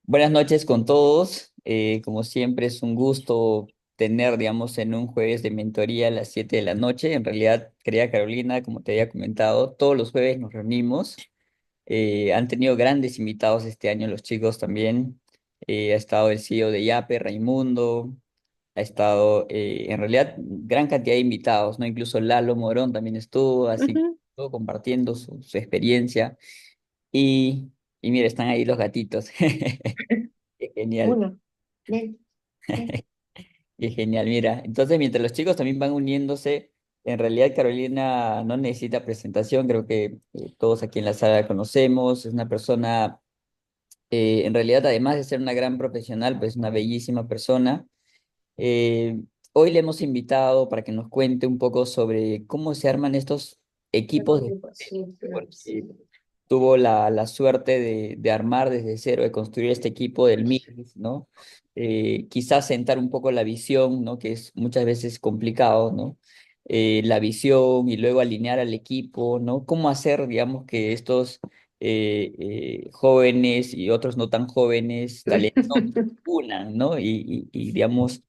Buenas noches con todos. Como siempre es un gusto tener, digamos, en un jueves de mentoría a las 7 de la noche. En realidad, querida Carolina, como te había comentado, todos los jueves nos reunimos. Han tenido grandes invitados este año los chicos también. Ha estado el CEO de Yape, Raimundo. Ha estado, en realidad, gran cantidad de invitados, ¿no? Incluso Lalo Morón también estuvo, así, Ujú. todo compartiendo su experiencia. Y, y mira, están ahí los gatitos. Qué genial. Uno, ven, ven. Qué genial, mira. Entonces, mientras los chicos también van uniéndose, en realidad Carolina no necesita presentación, creo que todos aquí en la sala la conocemos, es una persona, en realidad, además de ser una gran profesional, pues una bellísima persona. Eh, Hoy le hemos invitado para que nos cuente un poco sobre cómo se arman estos equipos de Sí, claro, porque sí. tuvo la suerte de armar desde cero, de construir este equipo del MIS, ¿no? Quizás sentar un poco la visión, ¿no? Que es muchas veces complicado, ¿no? La visión y luego alinear al equipo, ¿no? Cómo hacer, digamos, que estos jóvenes y otros no tan jóvenes talentosos unan, ¿no? Digamos,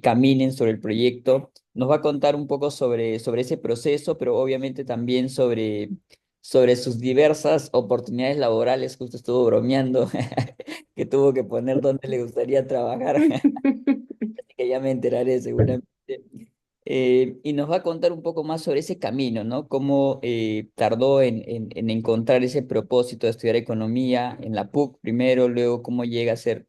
caminen sobre el proyecto. Nos va a contar un poco sobre ese proceso, pero obviamente también sobre sus diversas oportunidades laborales. Justo estuvo bromeando que tuvo que poner dónde le gustaría trabajar, así que ya me enteraré seguramente. Y nos va a contar un poco más sobre ese camino, ¿no? Cómo tardó en encontrar ese propósito de estudiar economía en la PUC primero, luego cómo llega a ser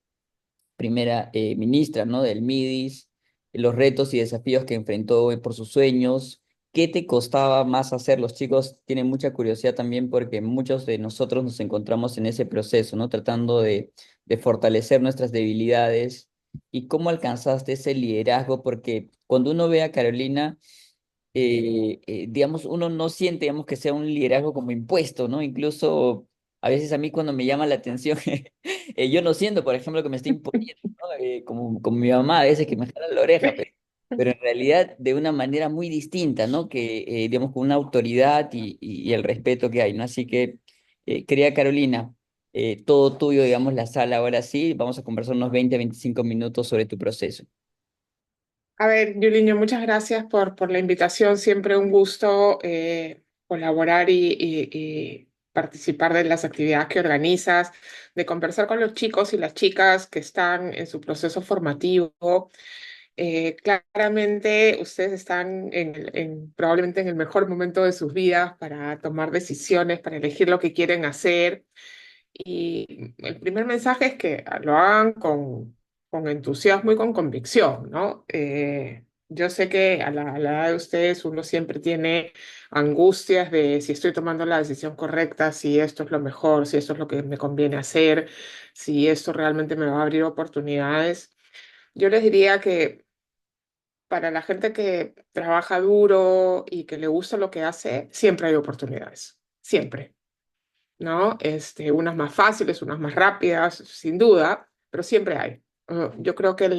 primera ministra, ¿no? Del MIDIS, los retos y desafíos que enfrentó por sus sueños. ¿Qué te costaba más hacer? Los chicos tienen mucha curiosidad también porque muchos de nosotros nos encontramos en ese proceso, ¿no? Tratando de fortalecer nuestras debilidades. ¿Y cómo alcanzaste ese liderazgo? Porque cuando uno ve a Carolina, digamos, uno no siente, digamos, que sea un liderazgo como impuesto, ¿no? Incluso a veces a mí cuando me llama la atención, yo no siento, por ejemplo, que me esté imponiendo, ¿no? Como mi mamá a veces que me jala la oreja, pero en realidad de una manera muy distinta, ¿no? Que, digamos, con una autoridad y el respeto que hay, ¿no? Así que, querida Carolina, todo tuyo, digamos, la sala ahora sí, vamos a conversar unos 25 minutos sobre tu proceso. A ver, Yuliño, muchas gracias por la invitación. Siempre un gusto colaborar y participar de las actividades que organizas, de conversar con los chicos y las chicas que están en su proceso formativo. Claramente ustedes están probablemente en el mejor momento de sus vidas para tomar decisiones, para elegir lo que quieren hacer. Y el primer mensaje es que lo hagan con entusiasmo y con convicción, ¿no? Yo sé que a la edad de ustedes uno siempre tiene angustias de si estoy tomando la decisión correcta, si esto es lo mejor, si esto es lo que me conviene hacer, si esto realmente me va a abrir oportunidades. Yo les diría que para la gente que trabaja duro y que le gusta lo que hace, siempre hay oportunidades, siempre. ¿No? Unas más fáciles, unas más rápidas, sin duda, pero siempre hay. Yo creo que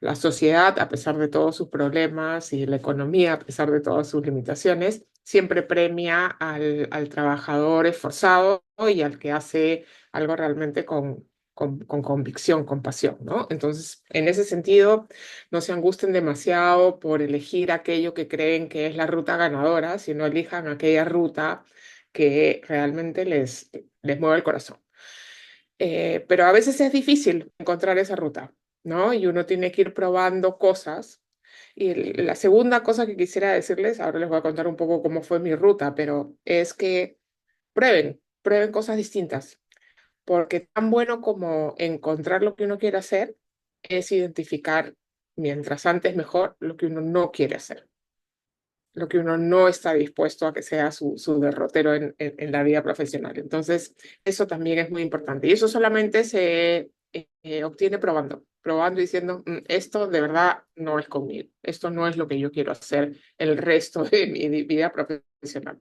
la sociedad, a pesar de todos sus problemas y la economía, a pesar de todas sus limitaciones, siempre premia al trabajador esforzado y al que hace algo realmente con convicción, con pasión, ¿no? Entonces, en ese sentido, no se angustien demasiado por elegir aquello que creen que es la ruta ganadora, sino elijan aquella ruta que realmente les mueve el corazón. Pero a veces es difícil encontrar esa ruta, ¿no? Y uno tiene que ir probando cosas. Y la segunda cosa que quisiera decirles, ahora les voy a contar un poco cómo fue mi ruta, pero es que prueben cosas distintas, porque tan bueno como encontrar lo que uno quiere hacer es identificar, mientras antes mejor, lo que uno no quiere hacer, lo que uno no está dispuesto a que sea su derrotero en la vida profesional. Entonces, eso también es muy importante. Y eso solamente se obtiene probando, probando y diciendo, esto de verdad no es conmigo, esto no es lo que yo quiero hacer el resto de mi vida profesional".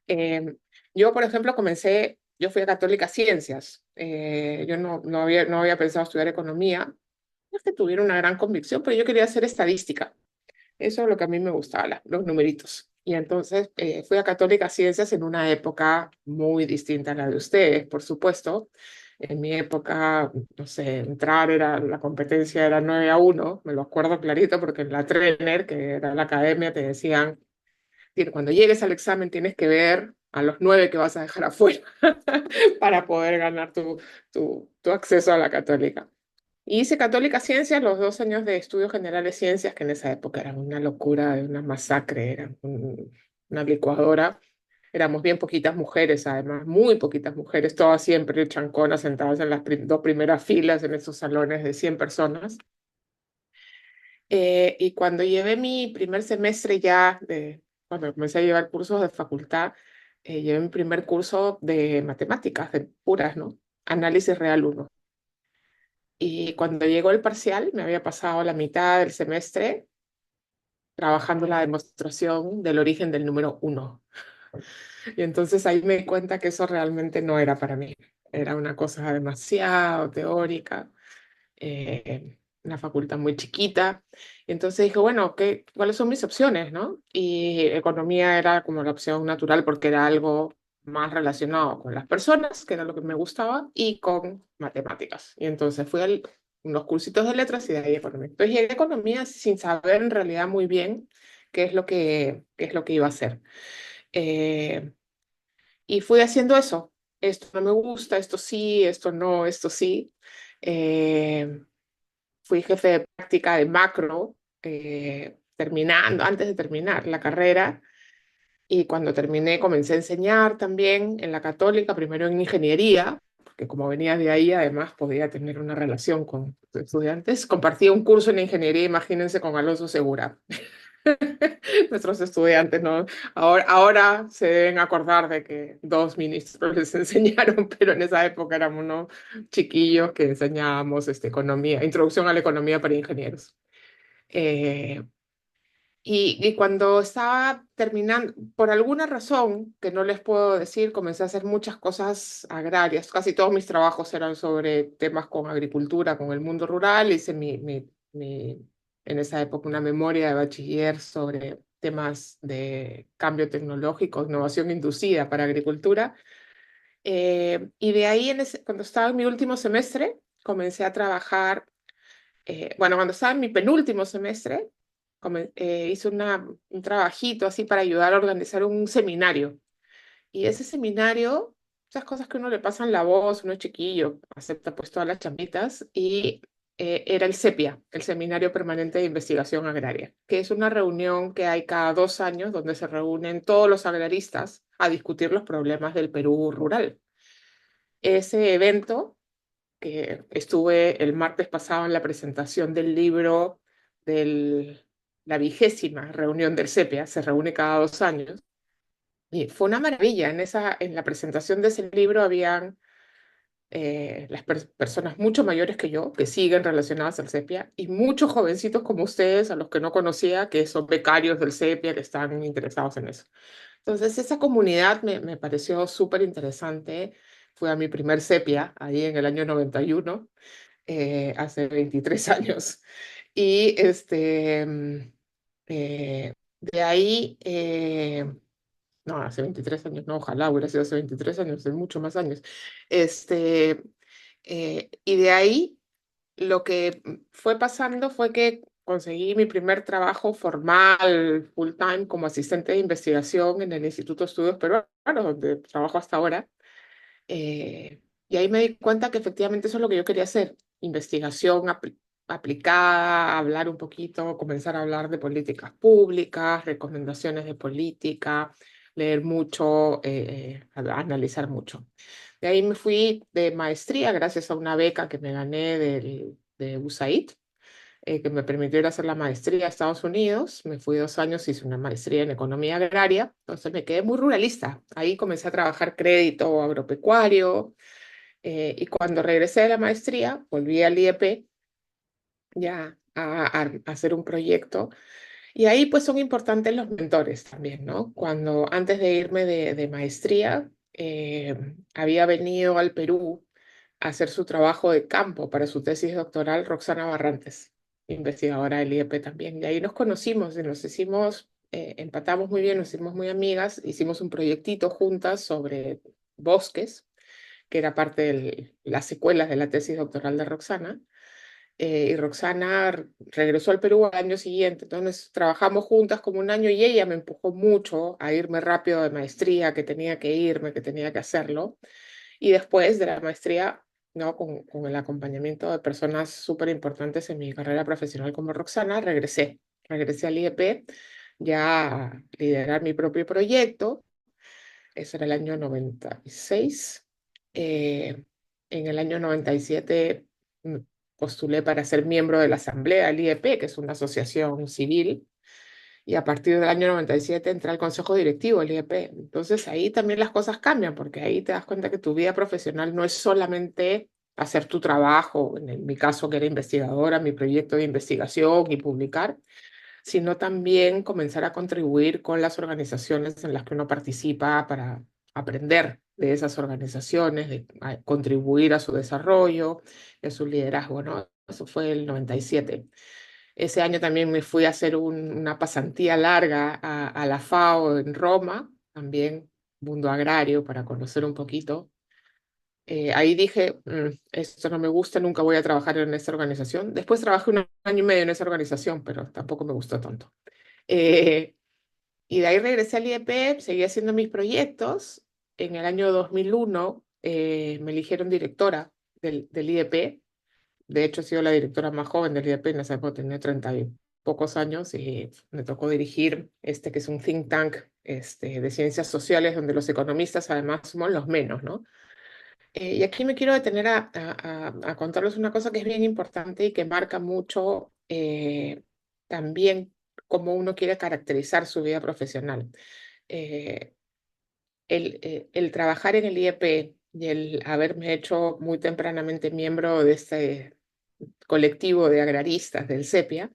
Eh, yo, por ejemplo, yo fui a Católica Ciencias, yo no había pensado estudiar economía, no es que tuviera una gran convicción, pero yo quería hacer estadística. Eso es lo que a mí me gustaba, los numeritos. Y entonces fui a Católica Ciencias en una época muy distinta a la de ustedes, por supuesto, En mi época, no sé, entrar era, la competencia era 9-1, me lo acuerdo clarito porque en la trainer, que era la academia, te decían, cuando llegues al examen tienes que ver a los 9 que vas a dejar afuera para poder ganar tu acceso a la católica. Y hice Católica Ciencias, los 2 años de estudios generales ciencias, que en esa época eran una locura, una masacre, era una licuadora. Éramos bien poquitas mujeres, además, muy poquitas mujeres, todas siempre chanconas, sentadas en las 2 primeras filas en esos salones de 100 personas. Y cuando llevé mi primer semestre ya, cuando comencé a llevar cursos de facultad, llevé mi primer curso de matemáticas, de puras, ¿no? Análisis real uno. Y cuando llegó el parcial, me había pasado la mitad del semestre trabajando la demostración del origen del número uno. Y entonces ahí me di cuenta que eso realmente no era para mí. Era una cosa demasiado teórica, una facultad muy chiquita. Y entonces dije, bueno, ¿cuáles son mis opciones, no? Y economía era como la opción natural porque era algo más relacionado con las personas, que era lo que me gustaba, y con matemáticas. Y entonces fui a unos cursitos de letras y de ahí economía. Entonces llegué a economía sin saber en realidad muy bien qué es lo que iba a hacer. Eh, y fui haciendo eso. Esto no me gusta, esto sí, esto no, esto sí. Eh, Fui jefe de práctica de macro, antes de terminar la carrera. Y cuando terminé comencé a enseñar también en la Católica, primero en ingeniería, porque como venía de ahí, además podía tener una relación con estudiantes. Compartí un curso en ingeniería, imagínense, con Alonso Segura. Nuestros estudiantes, ¿no? Ahora se deben acordar de que 2 ministros les enseñaron, pero en esa época éramos unos chiquillos que enseñábamos economía, introducción a la economía para ingenieros. Eh, y cuando estaba terminando, por alguna razón que no les puedo decir, comencé a hacer muchas cosas agrarias. Casi todos mis trabajos eran sobre temas con agricultura, con el mundo rural. Hice en esa época una memoria de bachiller sobre temas de cambio tecnológico, innovación inducida para agricultura. Y de ahí, cuando estaba en mi último semestre, comencé a trabajar. Bueno, cuando estaba en mi penúltimo semestre, hice un trabajito así para ayudar a organizar un seminario. Y ese seminario, esas cosas que uno le pasan la voz, uno es chiquillo, acepta pues todas las chambitas, y era el CEPIA, el Seminario Permanente de Investigación Agraria, que es una reunión que hay cada 2 años donde se reúnen todos los agraristas a discutir los problemas del Perú rural. Ese evento que estuve el martes pasado en la presentación del libro de la 20ª reunión del CEPIA, se reúne cada 2 años, y fue una maravilla. En la presentación de ese libro habían las personas mucho mayores que yo, que siguen relacionadas al CEPIA, y muchos jovencitos como ustedes, a los que no conocía, que son becarios del CEPIA, que están interesados en eso. Entonces, esa comunidad me pareció súper interesante. Fui a mi primer CEPIA, ahí en el año 91, hace 23 años. Y de ahí, no, hace 23 años, no, ojalá hubiera sido hace 23 años, hace mucho más años. Este, y de ahí lo que fue pasando fue que conseguí mi primer trabajo formal, full time, como asistente de investigación en el Instituto de Estudios Peruanos, donde trabajo hasta ahora. Y ahí me di cuenta que efectivamente eso es lo que yo quería hacer, investigación aplicada, hablar un poquito, comenzar a hablar de políticas públicas, recomendaciones de política, leer mucho, analizar mucho. De ahí me fui de maestría gracias a una beca que me gané de USAID, que me permitió ir a hacer la maestría a Estados Unidos. Me fui 2 años, hice una maestría en economía agraria, entonces me quedé muy ruralista. Ahí comencé a trabajar crédito agropecuario, y cuando regresé de la maestría, volví al IEP ya a hacer un proyecto. Y ahí pues son importantes los mentores también, ¿no? Cuando antes de irme de maestría, había venido al Perú a hacer su trabajo de campo para su tesis doctoral Roxana Barrantes, investigadora del IEP también. Y ahí nos conocimos y nos hicimos, empatamos muy bien, nos hicimos muy amigas, hicimos un proyectito juntas sobre bosques que era parte de las secuelas de la tesis doctoral de Roxana. Y Roxana regresó al Perú al año siguiente, entonces trabajamos juntas como un año y ella me empujó mucho a irme rápido de maestría, que tenía que irme, que tenía que hacerlo. Y después de la maestría, ¿no? Con el acompañamiento de personas súper importantes en mi carrera profesional como Roxana, regresé al IEP ya a liderar mi propio proyecto. Eso era el año 96. En el año 97 postulé para ser miembro de la Asamblea del IEP, que es una asociación civil, y a partir del año 97 entré al consejo directivo del IEP. Entonces ahí también las cosas cambian, porque ahí te das cuenta que tu vida profesional no es solamente hacer tu trabajo, en mi caso que era investigadora, mi proyecto de investigación y publicar, sino también comenzar a contribuir con las organizaciones en las que uno participa para aprender de esas organizaciones, a contribuir a su desarrollo, a su liderazgo, ¿no? Eso fue el 97. Ese año también me fui a hacer una pasantía larga a la FAO en Roma, también mundo agrario, para conocer un poquito. Ahí dije, esto no me gusta, nunca voy a trabajar en esta organización". Después trabajé un año y medio en esa organización, pero tampoco me gustó tanto. Eh, y de ahí regresé al IEP, seguí haciendo mis proyectos. En el año 2001 me eligieron directora del IEP. De hecho, he sido la directora más joven del IEP, en esa época tenía 30 y pocos años y me tocó dirigir que es un think tank de ciencias sociales, donde los economistas además somos los menos, ¿no? Y aquí me quiero detener a contarles una cosa que es bien importante y que marca mucho también cómo uno quiere caracterizar su vida profesional. Eh, el trabajar en el IEP y el haberme hecho muy tempranamente miembro de este colectivo de agraristas del CEPIA,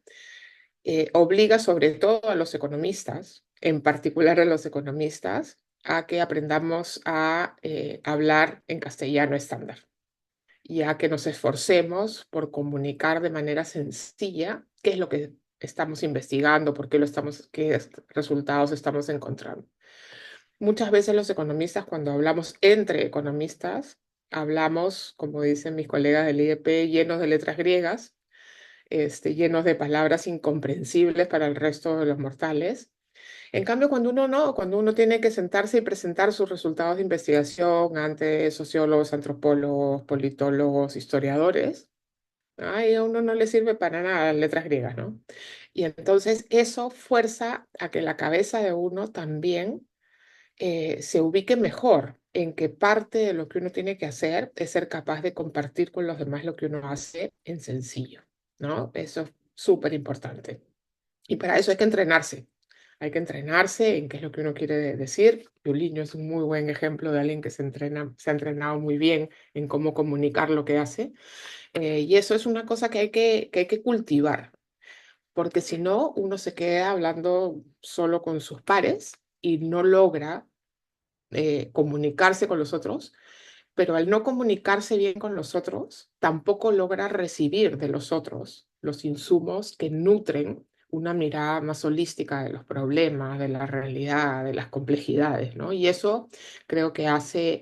obliga sobre todo a los economistas, en particular a los economistas, a que aprendamos a hablar en castellano estándar y a que nos esforcemos por comunicar de manera sencilla qué es lo que estamos investigando, por qué lo estamos, resultados estamos encontrando. Muchas veces los economistas, cuando hablamos entre economistas, hablamos, como dicen mis colegas del IEP, llenos de letras griegas, llenos de palabras incomprensibles para el resto de los mortales. En cambio, cuando uno no, cuando uno tiene que sentarse y presentar sus resultados de investigación ante sociólogos, antropólogos, politólogos, historiadores, ay, a uno no le sirve para nada las letras griegas, ¿no? Y entonces eso fuerza a que la cabeza de uno también se ubique mejor en que parte de lo que uno tiene que hacer es ser capaz de compartir con los demás lo que uno hace en sencillo, ¿no? Eso es súper importante. Y para eso hay que entrenarse. Hay que entrenarse en qué es lo que uno quiere decir. Yuliño es un muy buen ejemplo de alguien que se ha entrenado muy bien en cómo comunicar lo que hace. Y eso es una cosa que hay que cultivar, porque si no, uno se queda hablando solo con sus pares y no logra comunicarse con los otros, pero al no comunicarse bien con los otros, tampoco logra recibir de los otros los insumos que nutren una mirada más holística de los problemas, de la realidad, de las complejidades, ¿no? Y eso creo que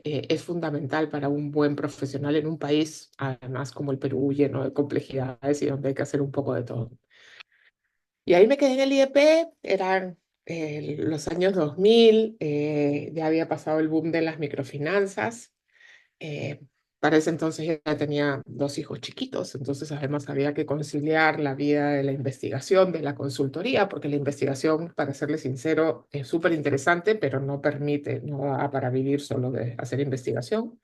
es fundamental para un buen profesional en un país, además como el Perú, lleno de complejidades y donde hay que hacer un poco de todo. Y ahí me quedé en el IEP, eran los años 2000, ya había pasado el boom de las microfinanzas. eh, para ese entonces ya tenía dos hijos chiquitos, entonces además había que conciliar la vida de la investigación, de la consultoría, porque la investigación, para serle sincero, es súper interesante, pero no permite, no da para vivir solo de hacer investigación.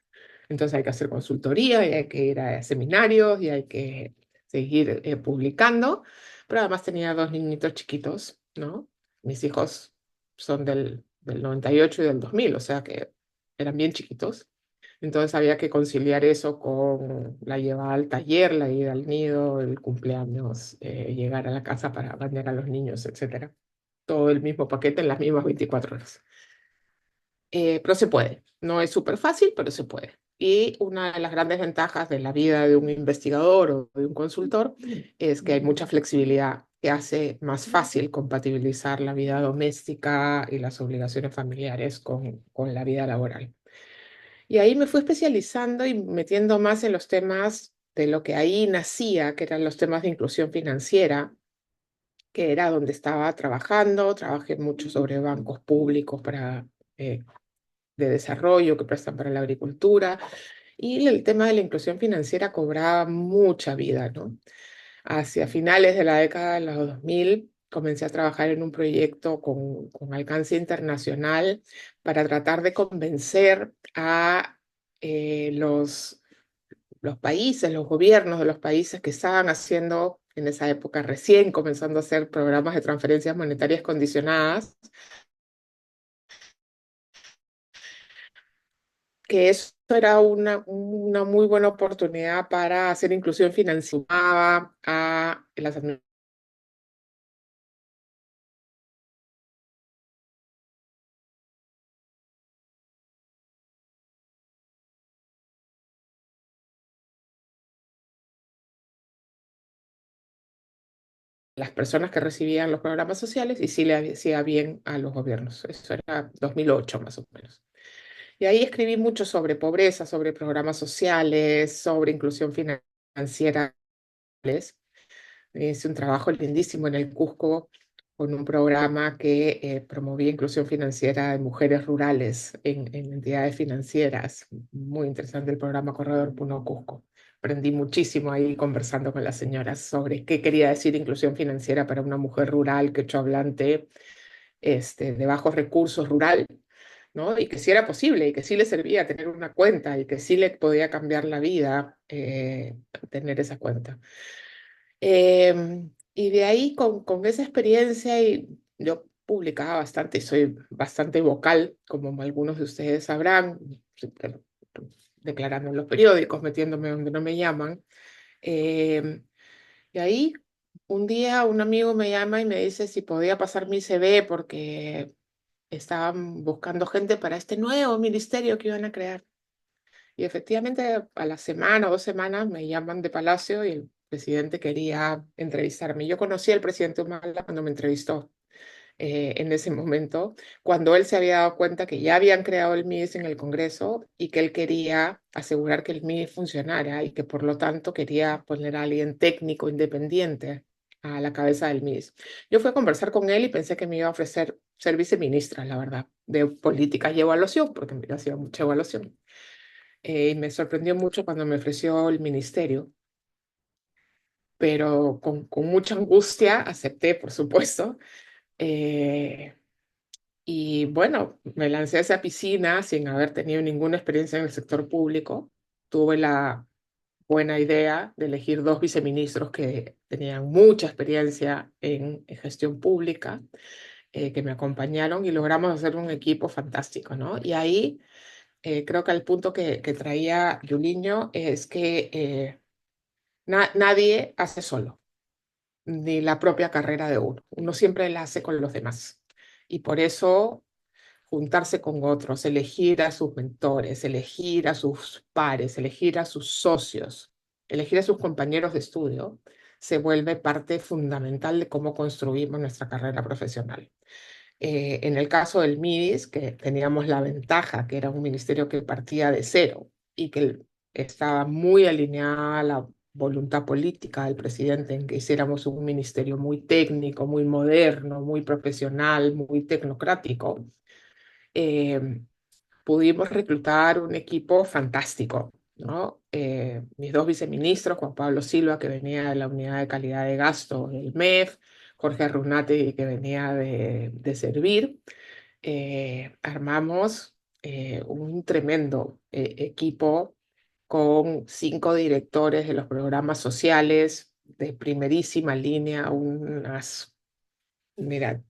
Entonces hay que hacer consultoría y hay que ir a seminarios y hay que seguir publicando, pero además tenía dos niñitos chiquitos, ¿no? Mis hijos son del 98 y del 2000, o sea que eran bien chiquitos. Entonces había que conciliar eso con la llevada al taller, la ida al nido, el cumpleaños, llegar a la casa para bañar a los niños, etcétera. Todo el mismo paquete en las mismas 24 horas. Pero se puede. No es súper fácil, pero se puede. Y una de las grandes ventajas de la vida de un investigador o de un consultor es que hay mucha flexibilidad que hace más fácil compatibilizar la vida doméstica y las obligaciones familiares con la vida laboral. Y ahí me fui especializando y metiendo más en los temas de lo que ahí nacía, que eran los temas de inclusión financiera, que era donde estaba trabajando. Trabajé mucho sobre bancos públicos de desarrollo que prestan para la agricultura. Y el tema de la inclusión financiera cobraba mucha vida, ¿no? Hacia finales de la década de los 2000 comencé a trabajar en un proyecto con alcance internacional para tratar de convencer a los países, los gobiernos de los países que estaban haciendo en esa época recién comenzando a hacer programas de transferencias monetarias condicionadas, que eso era una muy buena oportunidad para hacer inclusión financiera a las personas que recibían los programas sociales y sí le hacía bien a los gobiernos. Eso era 2008 más o menos. Y ahí escribí mucho sobre pobreza, sobre programas sociales, sobre inclusión financiera. Hice un trabajo lindísimo en el Cusco con un programa que promovía inclusión financiera de mujeres rurales en entidades financieras. Muy interesante el programa Corredor Puno Cusco. Aprendí muchísimo ahí conversando con las señoras sobre qué quería decir inclusión financiera para una mujer rural, quechohablante, de bajos recursos rural, ¿no? Y que sí era posible y que sí le servía tener una cuenta y que sí le podía cambiar la vida tener esa cuenta. Y de ahí, con esa experiencia, y yo publicaba bastante y soy bastante vocal, como algunos de ustedes sabrán, siempre declarando en los periódicos, metiéndome donde no me llaman. Em, y ahí, un día, un amigo me llama y me dice si podía pasar mi CV porque estaban buscando gente para este nuevo ministerio que iban a crear. Y efectivamente, a la semana o 2 semanas me llaman de Palacio y el presidente quería entrevistarme. Yo conocí al presidente Humala cuando me entrevistó en ese momento, cuando él se había dado cuenta que ya habían creado el MIDES en el Congreso y que él quería asegurar que el MIDES funcionara y que por lo tanto quería poner a alguien técnico independiente a la cabeza del MIDES. Yo fui a conversar con él y pensé que me iba a ofrecer ser viceministra, la verdad, de políticas y evaluación, porque yo hacía mucha evaluación. Y me sorprendió mucho cuando me ofreció el ministerio, pero con mucha angustia acepté, por supuesto. Eh, y bueno, me lancé a esa piscina sin haber tenido ninguna experiencia en el sector público. Tuve la buena idea de elegir dos viceministros que tenían mucha experiencia en gestión pública, que me acompañaron y logramos hacer un equipo fantástico, ¿no? Y ahí creo que el punto que traía Yuliño es que nadie hace solo, ni la propia carrera de uno. Uno siempre la hace con los demás. Y por eso juntarse con otros, elegir a sus mentores, elegir a sus pares, elegir a sus socios, elegir a sus compañeros de estudio, se vuelve parte fundamental de cómo construimos nuestra carrera profesional. En el caso del MIDIS, que teníamos la ventaja, que era un ministerio que partía de cero y que estaba muy alineada a la voluntad política del presidente en que hiciéramos un ministerio muy técnico, muy moderno, muy profesional, muy tecnocrático. eh, Pudimos reclutar un equipo fantástico, ¿no? Mis dos viceministros, Juan Pablo Silva, que venía de la Unidad de Calidad de Gasto del MEF, Jorge Arrunate, que venía de Servir, armamos un tremendo equipo con 5 directores de los programas sociales de primerísima línea, mira,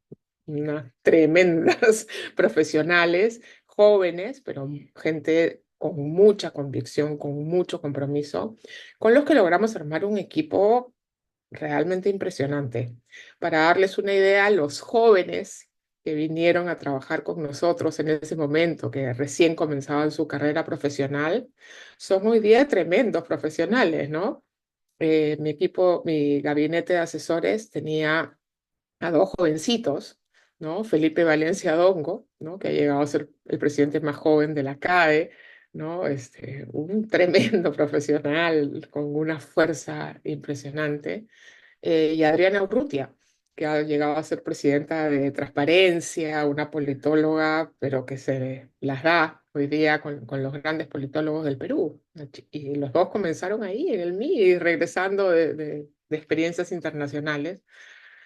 unas tremendas profesionales, jóvenes, pero gente con mucha convicción, con mucho compromiso, con los que logramos armar un equipo realmente impresionante. Para darles una idea, los jóvenes que vinieron a trabajar con nosotros en ese momento, que recién comenzaban su carrera profesional, son hoy día tremendos profesionales, ¿no? Mi equipo, mi gabinete de asesores tenía a dos jovencitos, ¿no? Felipe Valencia Dongo, ¿no? Que ha llegado a ser el presidente más joven de la CADE, ¿no? Un tremendo profesional con una fuerza impresionante, y Adriana Urrutia, que ha llegado a ser presidenta de Transparencia, una politóloga, pero que se las da hoy día con los grandes politólogos del Perú. Y los dos comenzaron ahí en el MIR, regresando de experiencias internacionales.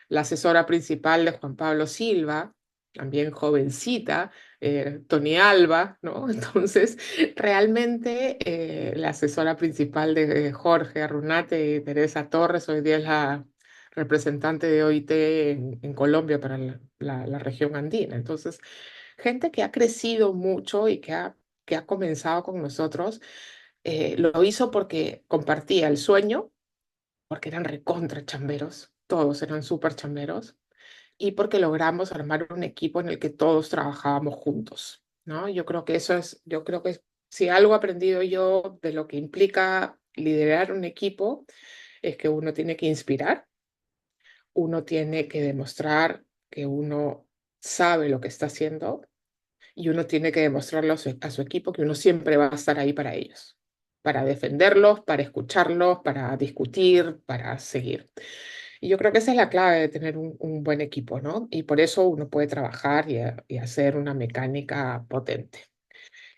La asesora principal de Juan Pablo Silva, también jovencita, Tony Alba, ¿no? Entonces, realmente la asesora principal de Jorge Arrunate y Teresa Torres, hoy día es la representante de OIT en Colombia para la región andina. Entonces, gente que ha crecido mucho y que ha comenzado con nosotros, lo hizo porque compartía el sueño, porque eran recontra chamberos, todos eran súper chamberos, y porque logramos armar un equipo en el que todos trabajábamos juntos, ¿no? Yo creo que si algo he aprendido yo de lo que implica liderar un equipo, es que uno tiene que inspirar, uno tiene que demostrar que uno sabe lo que está haciendo y uno tiene que demostrarle a su equipo que uno siempre va a estar ahí para ellos, para defenderlos, para escucharlos, para discutir, para seguir. Y yo creo que esa es la clave de tener un buen equipo, ¿no? Y por eso uno puede trabajar y hacer una mecánica potente.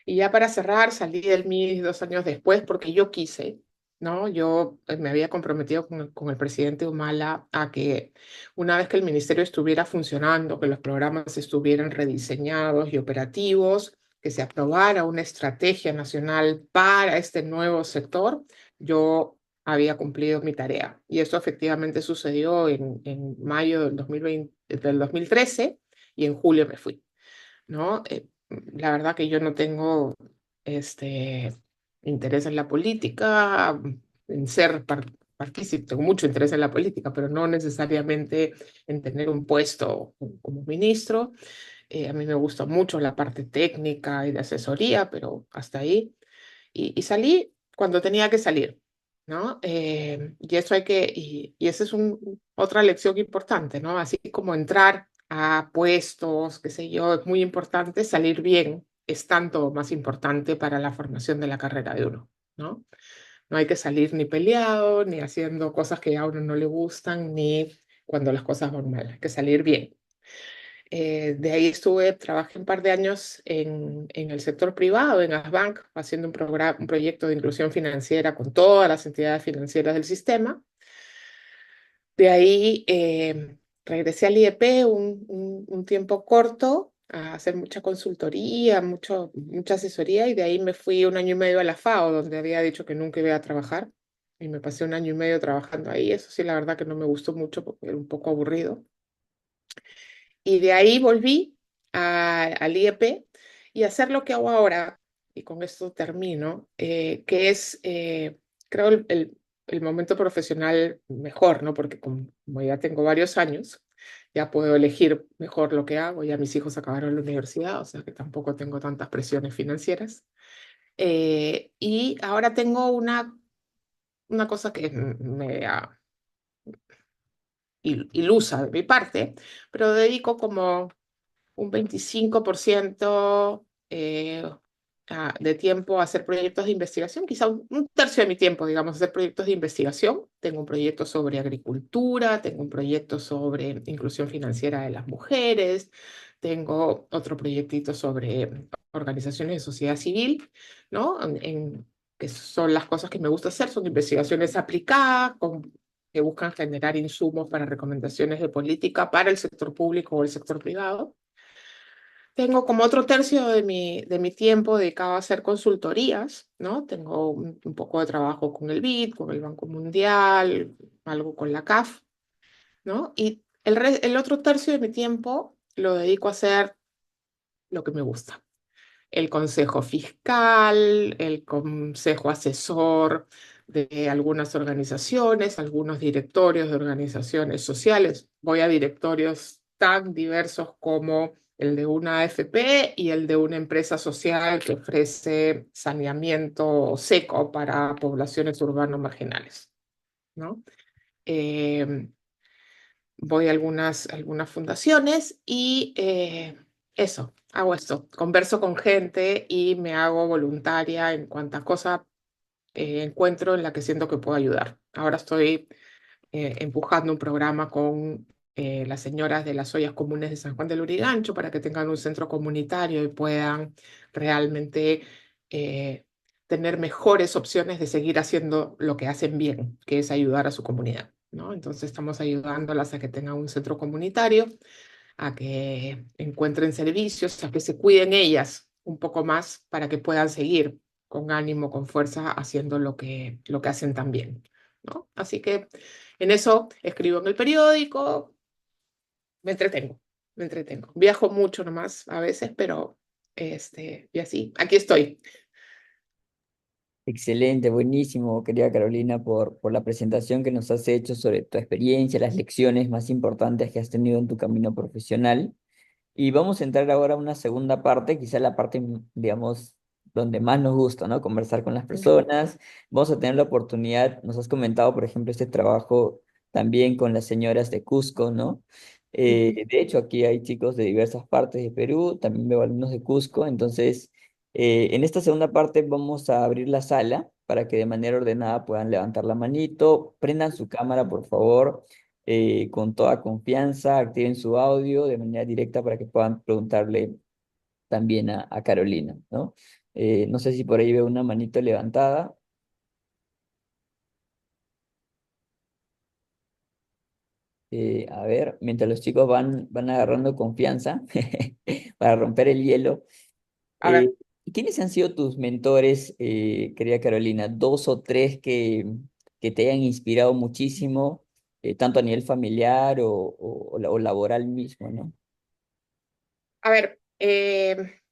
Y ya para cerrar, salí del MIS 2 años después porque yo quise, ¿no? Yo me había comprometido con el presidente Humala a que una vez que el ministerio estuviera funcionando, que los programas estuvieran rediseñados y operativos, que se aprobara una estrategia nacional para este nuevo sector, yo había cumplido mi tarea. Y eso efectivamente sucedió en mayo del 2020, del 2013, y en julio me fui, ¿no? La verdad que yo no tengo este interés en la política, en ser partícipe, tengo mucho interés en la política, pero no necesariamente en tener un puesto como ministro. A mí me gusta mucho la parte técnica y de asesoría, pero hasta ahí. Y salí cuando tenía que salir, ¿no? Y eso y esa es otra lección importante, ¿no? Así como entrar a puestos, qué sé yo, es muy importante, salir bien es tanto más importante para la formación de la carrera de uno, ¿no? No hay que salir ni peleado, ni haciendo cosas que a uno no le gustan, ni cuando las cosas van mal, hay que salir bien. De ahí trabajé un par de años en el sector privado, en Asbank, haciendo un proyecto de inclusión financiera con todas las entidades financieras del sistema. De ahí regresé al IEP un tiempo corto a hacer mucha consultoría, mucha asesoría, y de ahí me fui 1 año y medio a la FAO, donde había dicho que nunca iba a trabajar, y me pasé 1 año y medio trabajando ahí. Eso sí, la verdad que no me gustó mucho porque era un poco aburrido. Y de ahí volví al IEP y a hacer lo que hago ahora, y con esto termino, que es, creo, el momento profesional mejor, ¿no? Porque como ya tengo varios años, ya puedo elegir mejor lo que hago. Ya mis hijos acabaron la universidad, o sea que tampoco tengo tantas presiones financieras. Y ahora tengo una cosa que me ilusa de mi parte, pero dedico como un 25% de tiempo a hacer proyectos de investigación, quizá un tercio de mi tiempo, digamos, a hacer proyectos de investigación. Tengo un proyecto sobre agricultura, tengo un proyecto sobre inclusión financiera de las mujeres, tengo otro proyectito sobre organizaciones de sociedad civil, ¿no? Que son las cosas que me gusta hacer, son investigaciones aplicadas que buscan generar insumos para recomendaciones de política para el sector público o el sector privado. Tengo como otro tercio de mi tiempo dedicado a hacer consultorías, ¿no? Tengo un poco de trabajo con el BID, con el Banco Mundial, algo con la CAF, ¿no? Y el otro tercio de mi tiempo lo dedico a hacer lo que me gusta. El consejo fiscal, el consejo asesor de algunas organizaciones, algunos directorios de organizaciones sociales. Voy a directorios tan diversos como el de una AFP y el de una empresa social que ofrece saneamiento seco para poblaciones urbanas marginales, ¿no? Eh, Voy a algunas fundaciones y eso, hago esto, converso con gente y me hago voluntaria en cuanta cosa encuentro en la que siento que puedo ayudar. Ahora estoy empujando un programa con las señoras de las ollas comunes de San Juan del Lurigancho para que tengan un centro comunitario y puedan realmente eh, tener mejores opciones de seguir haciendo lo que hacen bien, que es ayudar a su comunidad, ¿no? Entonces estamos ayudándolas a que tengan un centro comunitario, a que encuentren servicios, a que se cuiden ellas un poco más para que puedan seguir con ánimo, con fuerza, haciendo lo que hacen tan bien, ¿no? Así que en eso escribo en el periódico, me entretengo, me entretengo. Viajo mucho nomás a veces, pero y así, aquí estoy. Excelente, buenísimo, querida Carolina, por la presentación que nos has hecho sobre tu experiencia, las lecciones más importantes que has tenido en tu camino profesional. Y vamos a entrar ahora a una segunda parte, quizá la parte, digamos, donde más nos gusta, ¿no? Conversar con las personas. Vamos a tener la oportunidad, nos has comentado, por ejemplo, este trabajo también con las señoras de Cusco, ¿no? Ujú. De hecho, aquí hay chicos de diversas partes de Perú, también veo alumnos de Cusco, entonces, en esta segunda parte vamos a abrir la sala para que de manera ordenada puedan levantar la manito, prendan su cámara, por favor, con toda confianza, activen su audio de manera directa para que puedan preguntarle también a Carolina, ¿no? No sé si por ahí veo una manito levantada. A ver, mientras los chicos van agarrando confianza para romper el hielo. A ver, ¿Quiénes han sido tus mentores, querida Carolina? Dos o tres que te hayan inspirado muchísimo, tanto a nivel familiar o laboral mismo, ¿no? a ver,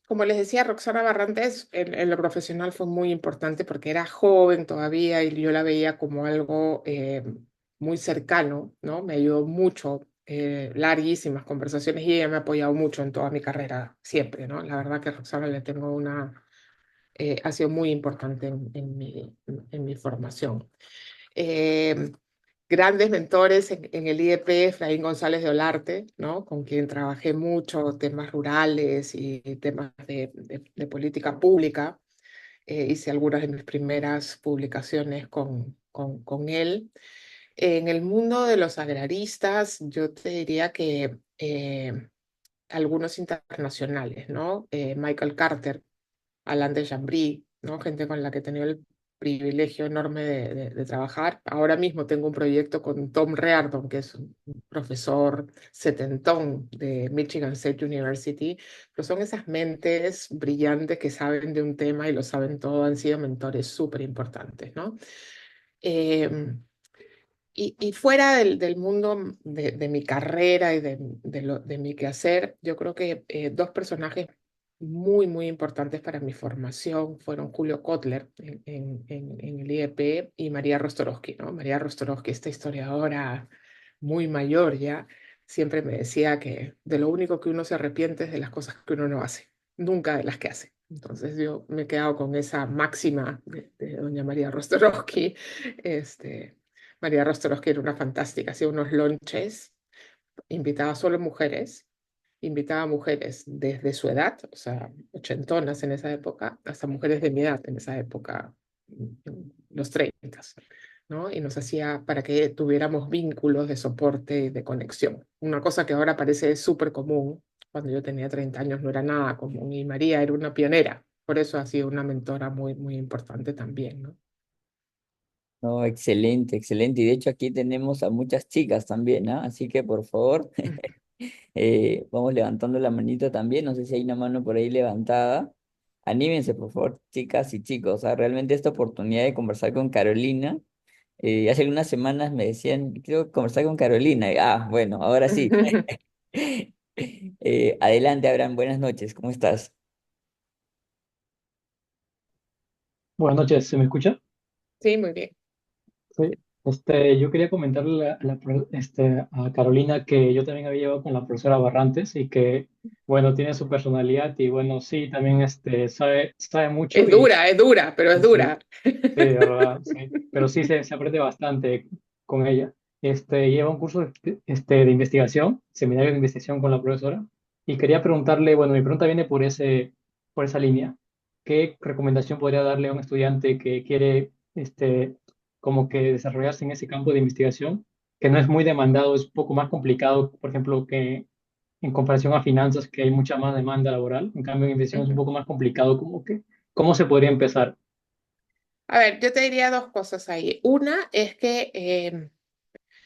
como les decía, Roxana Barrantes en lo profesional fue muy importante porque era joven todavía y yo la veía como algo muy cercano, ¿no? Me ayudó mucho, larguísimas conversaciones y ella me ha apoyado mucho en toda mi carrera, siempre, ¿no? La verdad que a Roxana le tengo ha sido muy importante en mi formación. Eh, Grandes mentores en el IEP, Efraín González de Olarte, ¿no? Con quien trabajé mucho temas rurales y temas de política pública. Hice algunas de mis primeras publicaciones con él. En el mundo de los agraristas, yo te diría que algunos internacionales, ¿no? Michael Carter, Alain de Chambry, ¿no? Gente con la que he tenido el privilegio enorme de trabajar. Ahora mismo tengo un proyecto con Tom Reardon, que es un profesor setentón de Michigan State University, pero son esas mentes brillantes que saben de un tema y lo saben todo, han sido mentores súper importantes, ¿no? Eh, y fuera del mundo de mi carrera y de mi quehacer, yo creo que dos personajes muy importantes para mi formación fueron Julio Kotler en el IEP y María Rostorowski, ¿no? María Rostorowski, esta historiadora muy mayor ya, siempre me decía que de lo único que uno se arrepiente es de las cosas que uno no hace, nunca de las que hace. Entonces yo me he quedado con esa máxima de doña María Rostorowski, María Rostorowski era una fantástica, hacía unos lonches, invitaba solo mujeres, invitaba a mujeres desde su edad, o sea, ochentonas en esa época, hasta mujeres de mi edad en esa época, los 30, ¿no? Y nos hacía para que tuviéramos vínculos de soporte y de conexión. Una cosa que ahora parece súper común, cuando yo tenía 30 años no era nada común, y María era una pionera, por eso ha sido una mentora muy importante también, ¿no? No, excelente, excelente. Y de hecho aquí tenemos a muchas chicas también, ¿no? Así que por favor, vamos levantando la manita también. No sé si hay una mano por ahí levantada. Anímense, por favor, chicas y chicos. O sea, realmente esta oportunidad de conversar con Carolina. Hace algunas semanas me decían, quiero conversar con Carolina. Bueno, ahora sí. Adelante, Abraham. Buenas noches. ¿Cómo estás? Buenas noches, ¿se me escucha? Sí, muy bien. Sí. Yo quería comentarle a Carolina que yo también había llevado con la profesora Barrantes y que, bueno, tiene su personalidad y, bueno, sí, también sabe mucho Es dura, pero es sí, dura. sí, de verdad, sí. Pero sí se aprende bastante con ella. Lleva un curso de investigación, seminario de investigación con la profesora. Y quería preguntarle, bueno, mi pregunta viene por esa línea. ¿Qué recomendación podría darle a un estudiante que quiere, como que desarrollarse en ese campo de investigación, que no es muy demandado, es un poco más complicado, por ejemplo, que en comparación a finanzas, que hay mucha más demanda laboral? En cambio, en investigación es un Ujú. poco más complicado, como que, ¿cómo se podría empezar? A ver, yo te diría dos cosas ahí. Una es que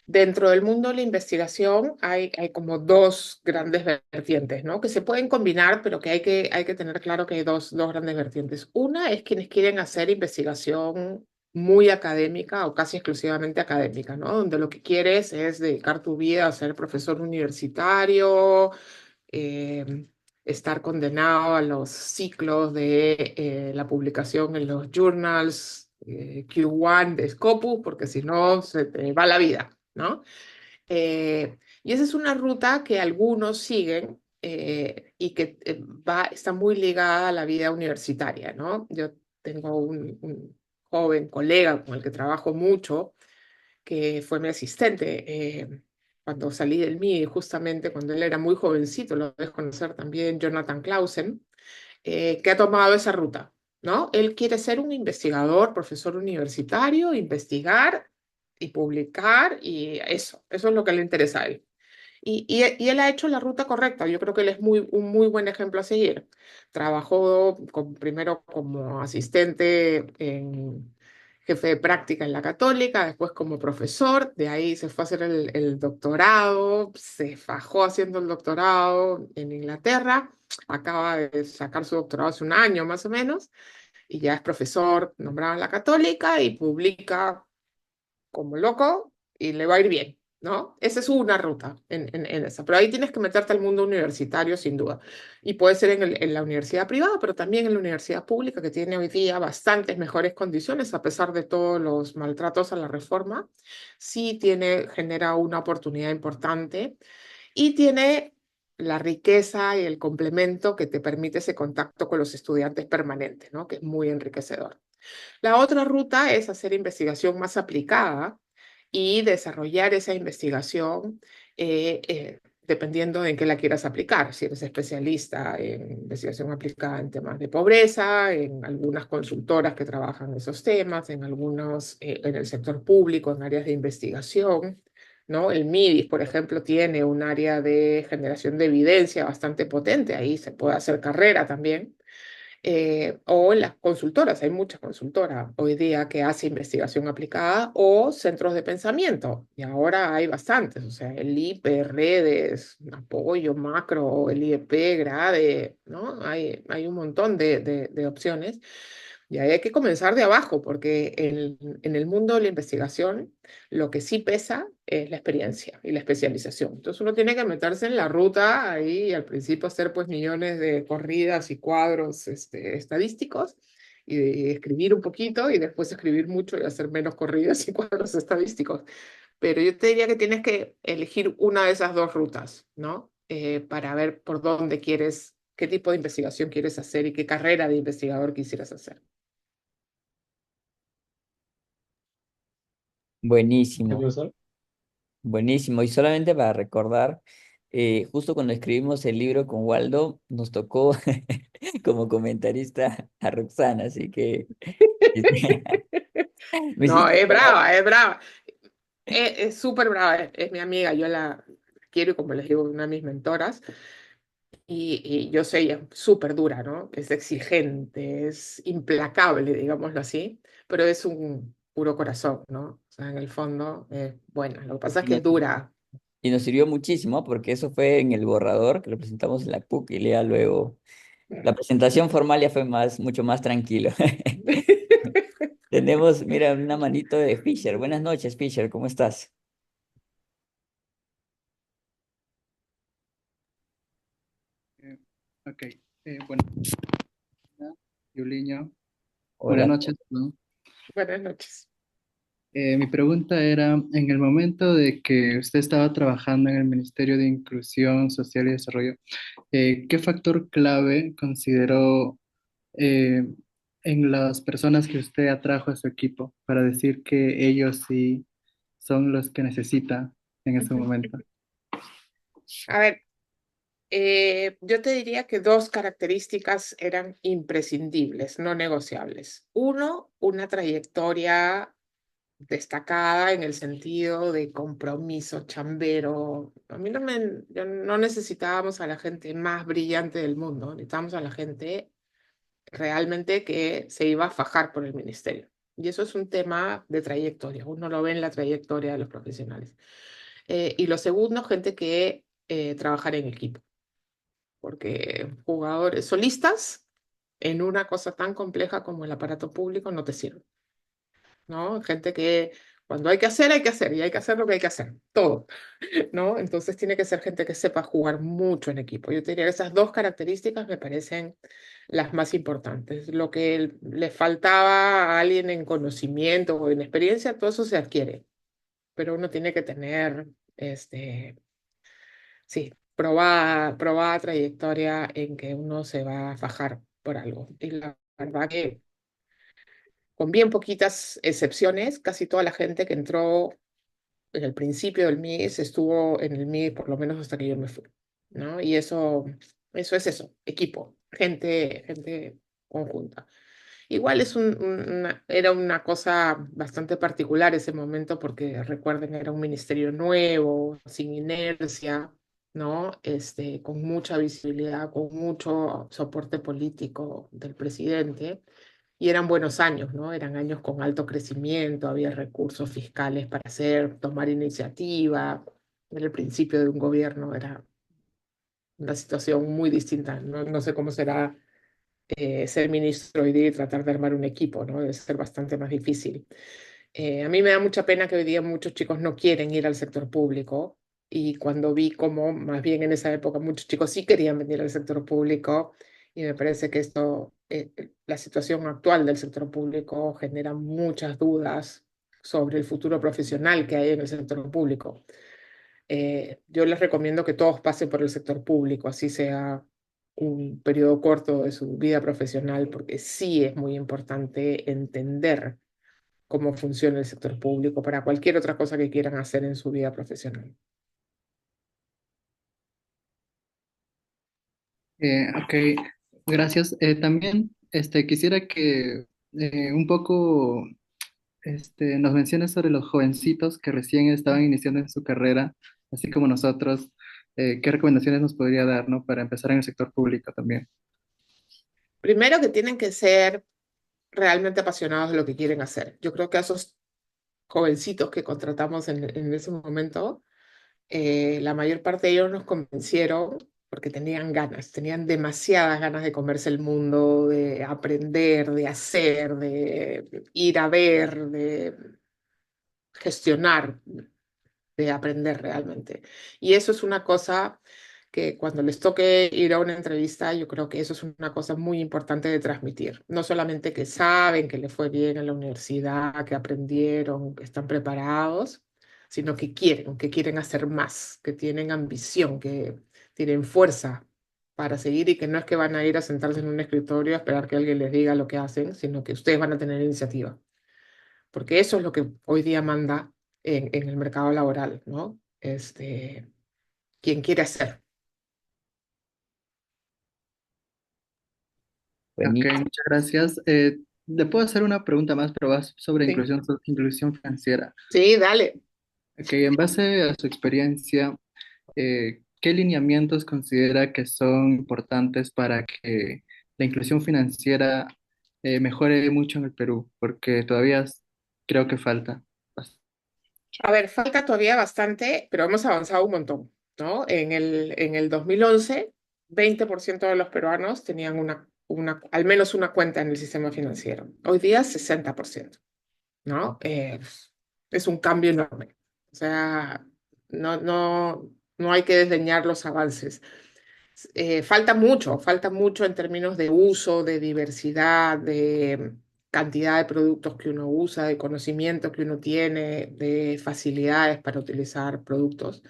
dentro del mundo de la investigación hay como dos grandes vertientes, ¿no? Que se pueden combinar, pero que hay que tener claro que hay dos grandes vertientes. Una es quienes quieren hacer investigación muy académica o casi exclusivamente académica, ¿no? Donde lo que quieres es dedicar tu vida a ser profesor universitario, estar condenado a los ciclos de la publicación en los journals Q1 de Scopus, porque si no se te va la vida, ¿no? Y esa es una ruta que algunos siguen y que está muy ligada a la vida universitaria, ¿no? Yo tengo un joven colega con el que trabajo mucho, que fue mi asistente cuando salí del MIR, justamente cuando él era muy jovencito, lo debes conocer también, Jonathan Clausen, que ha tomado esa ruta, ¿no? Él quiere ser un investigador, profesor universitario, investigar y publicar, y eso es lo que le interesa a él. Y él ha hecho la ruta correcta. Yo creo que él es un muy buen ejemplo a seguir. Trabajó primero como asistente en jefe de práctica en la Católica, después como profesor, de ahí se fue a hacer el doctorado, se fajó haciendo el doctorado en Inglaterra, acaba de sacar su doctorado hace un año más o menos, y ya es profesor nombrado en la Católica y publica como loco y le va a ir bien, ¿no? Esa es una ruta en esa. Pero ahí tienes que meterte al mundo universitario, sin duda. Y puede ser en la universidad privada, pero también en la universidad pública, que tiene hoy día bastantes mejores condiciones, a pesar de todos los maltratos a la reforma. Sí genera una oportunidad importante y tiene la riqueza y el complemento que te permite ese contacto con los estudiantes permanentes, ¿no? Que es muy enriquecedor. La otra ruta es hacer investigación más aplicada y desarrollar esa investigación dependiendo de en qué la quieras aplicar. Si eres especialista en investigación aplicada en temas de pobreza, en algunas consultoras que trabajan esos temas, en el sector público, en áreas de investigación, ¿no? El MIDIS, por ejemplo, tiene un área de generación de evidencia bastante potente, ahí se puede hacer carrera también o en las consultoras, hay muchas consultoras hoy día que hace investigación aplicada o centros de pensamiento, y ahora hay bastantes, o sea, el IPE, Redes, Apoyo, Macro, el IEP, Grade, ¿no? Hay un montón de opciones. Y ahí hay que comenzar de abajo, porque en el mundo de la investigación lo que sí pesa es la experiencia y la especialización. Entonces uno tiene que meterse en la ruta ahí y al principio hacer pues millones de corridas y cuadros estadísticos y escribir un poquito y después escribir mucho y hacer menos corridas y cuadros estadísticos. Pero yo te diría que tienes que elegir una de esas dos rutas, ¿no? Para ver por dónde quieres, qué tipo de investigación quieres hacer y qué carrera de investigador quisieras hacer. ¿Qué, Buenísimo, profesor? buenísimo. Y solamente para recordar, justo cuando escribimos el libro con Waldo, nos tocó como comentarista a Roxana, así que me No, hiciste es acordar. brava, es brava. Es súper brava, es mi amiga, yo la quiero y como les digo, una de mis mentoras. Y yo sé, ella es súper dura, ¿no? Es exigente, es implacable, digámoslo así, pero es un puro corazón, ¿no? O sea, en el fondo es buena. Lo que pasa es Y que nos, es dura. y nos sirvió muchísimo porque eso fue en el borrador que lo presentamos en la PUC y lea luego. La presentación formal ya fue mucho más tranquilo. Tenemos, mira, una manito de Fisher. Buenas noches, Fisher, ¿cómo estás? Eh, ok, bueno, Yuliño, buenas Hola. noches, ¿no? Buenas noches. Mi pregunta era, en el momento de que usted estaba trabajando en el Ministerio de Inclusión Social y Desarrollo, ¿qué factor clave consideró eh, en las personas que usted atrajo a su equipo para decir que ellos sí son los que necesita en ese momento? A ver, Yo te diría que dos características eran imprescindibles, no negociables. Uno, una trayectoria destacada en el sentido de compromiso, chambero. A mí no necesitábamos a la gente más brillante del mundo, necesitábamos a la gente realmente que se iba a fajar por el ministerio. Y eso es un tema de trayectoria, uno lo ve en la trayectoria de los profesionales. Y lo segundo, gente que trabajar en equipo, porque jugadores solistas en una cosa tan compleja como el aparato público no te sirven, ¿no? Gente que cuando hay que hacer, y hay que hacer lo que hay que hacer, todo, ¿no? Entonces tiene que ser gente que sepa jugar mucho en equipo. Yo te diría que esas dos características me parecen las más importantes. Lo que le faltaba a alguien en conocimiento o en experiencia, todo eso se adquiere, pero uno tiene que tener, sí, probada trayectoria en que uno se va a fajar por algo. Y la verdad que con bien poquitas excepciones, casi toda la gente que entró en el principio del MIS estuvo en el MIS por lo menos hasta que yo me fui, ¿no? Y eso es eso, equipo, gente conjunta. Igual era una cosa bastante particular ese momento porque recuerden, era un ministerio nuevo, sin inercia, ¿no? Con mucha visibilidad, con mucho soporte político del presidente. Y eran buenos años, ¿no? Eran años con alto crecimiento, había recursos fiscales para hacer, tomar iniciativa. En el principio de un gobierno era una situación muy distinta. No sé cómo será ser ministro hoy día y tratar de armar un equipo, ¿no? Debe ser bastante más difícil. A mí me da mucha pena que hoy día muchos chicos no quieren ir al sector público y cuando vi cómo, más bien en esa época, muchos chicos sí querían venir al sector público y me parece que la situación actual del sector público genera muchas dudas sobre el futuro profesional que hay en el sector público. Yo les recomiendo que todos pasen por el sector público, así sea un periodo corto de su vida profesional, porque sí es muy importante entender cómo funciona el sector público para cualquier otra cosa que quieran hacer en su vida profesional. Ok, gracias. También quisiera que un poco nos menciones sobre los jovencitos que recién estaban iniciando en su carrera, así como nosotros. ¿Qué recomendaciones nos podría dar, ¿no? Para empezar en el sector público también? Primero que tienen que ser realmente apasionados de lo que quieren hacer. Yo creo que a esos jovencitos que contratamos en ese momento, la mayor parte de ellos nos convencieron porque tenían ganas, tenían demasiadas ganas de comerse el mundo, de aprender, de hacer, de ir a ver, de gestionar, de aprender realmente. Y eso es una cosa que cuando les toque ir a una entrevista, yo creo que eso es una cosa muy importante de transmitir. No solamente que saben que les fue bien en la universidad, que aprendieron, que están preparados, sino que quieren hacer más, que tienen ambición, que tienen fuerza para seguir y que no es que van a ir a sentarse en un escritorio a esperar que alguien les diga lo que hacen, sino que ustedes van a tener iniciativa, porque eso es lo que hoy día manda en el mercado laboral, ¿no? Quien quiere hacer. Ok, Buenísimo. muchas gracias. Le puedo hacer una pregunta más, pero va sobre Sí, inclusión financiera. sí, dale. Ok, en base a su experiencia, ¿qué lineamientos considera que son importantes para que la inclusión financiera mejore mucho en el Perú? Porque todavía creo que falta. A ver, falta todavía bastante, pero hemos avanzado un montón, ¿no? En el 2011, 20% de los peruanos tenían al menos una cuenta en el sistema financiero. Hoy día, 60%, ¿no? Es un cambio enorme. O sea, no hay que desdeñar los avances. Falta mucho en términos de uso, de diversidad, de cantidad de productos que uno usa, de conocimiento que uno tiene, de facilidades para utilizar productos,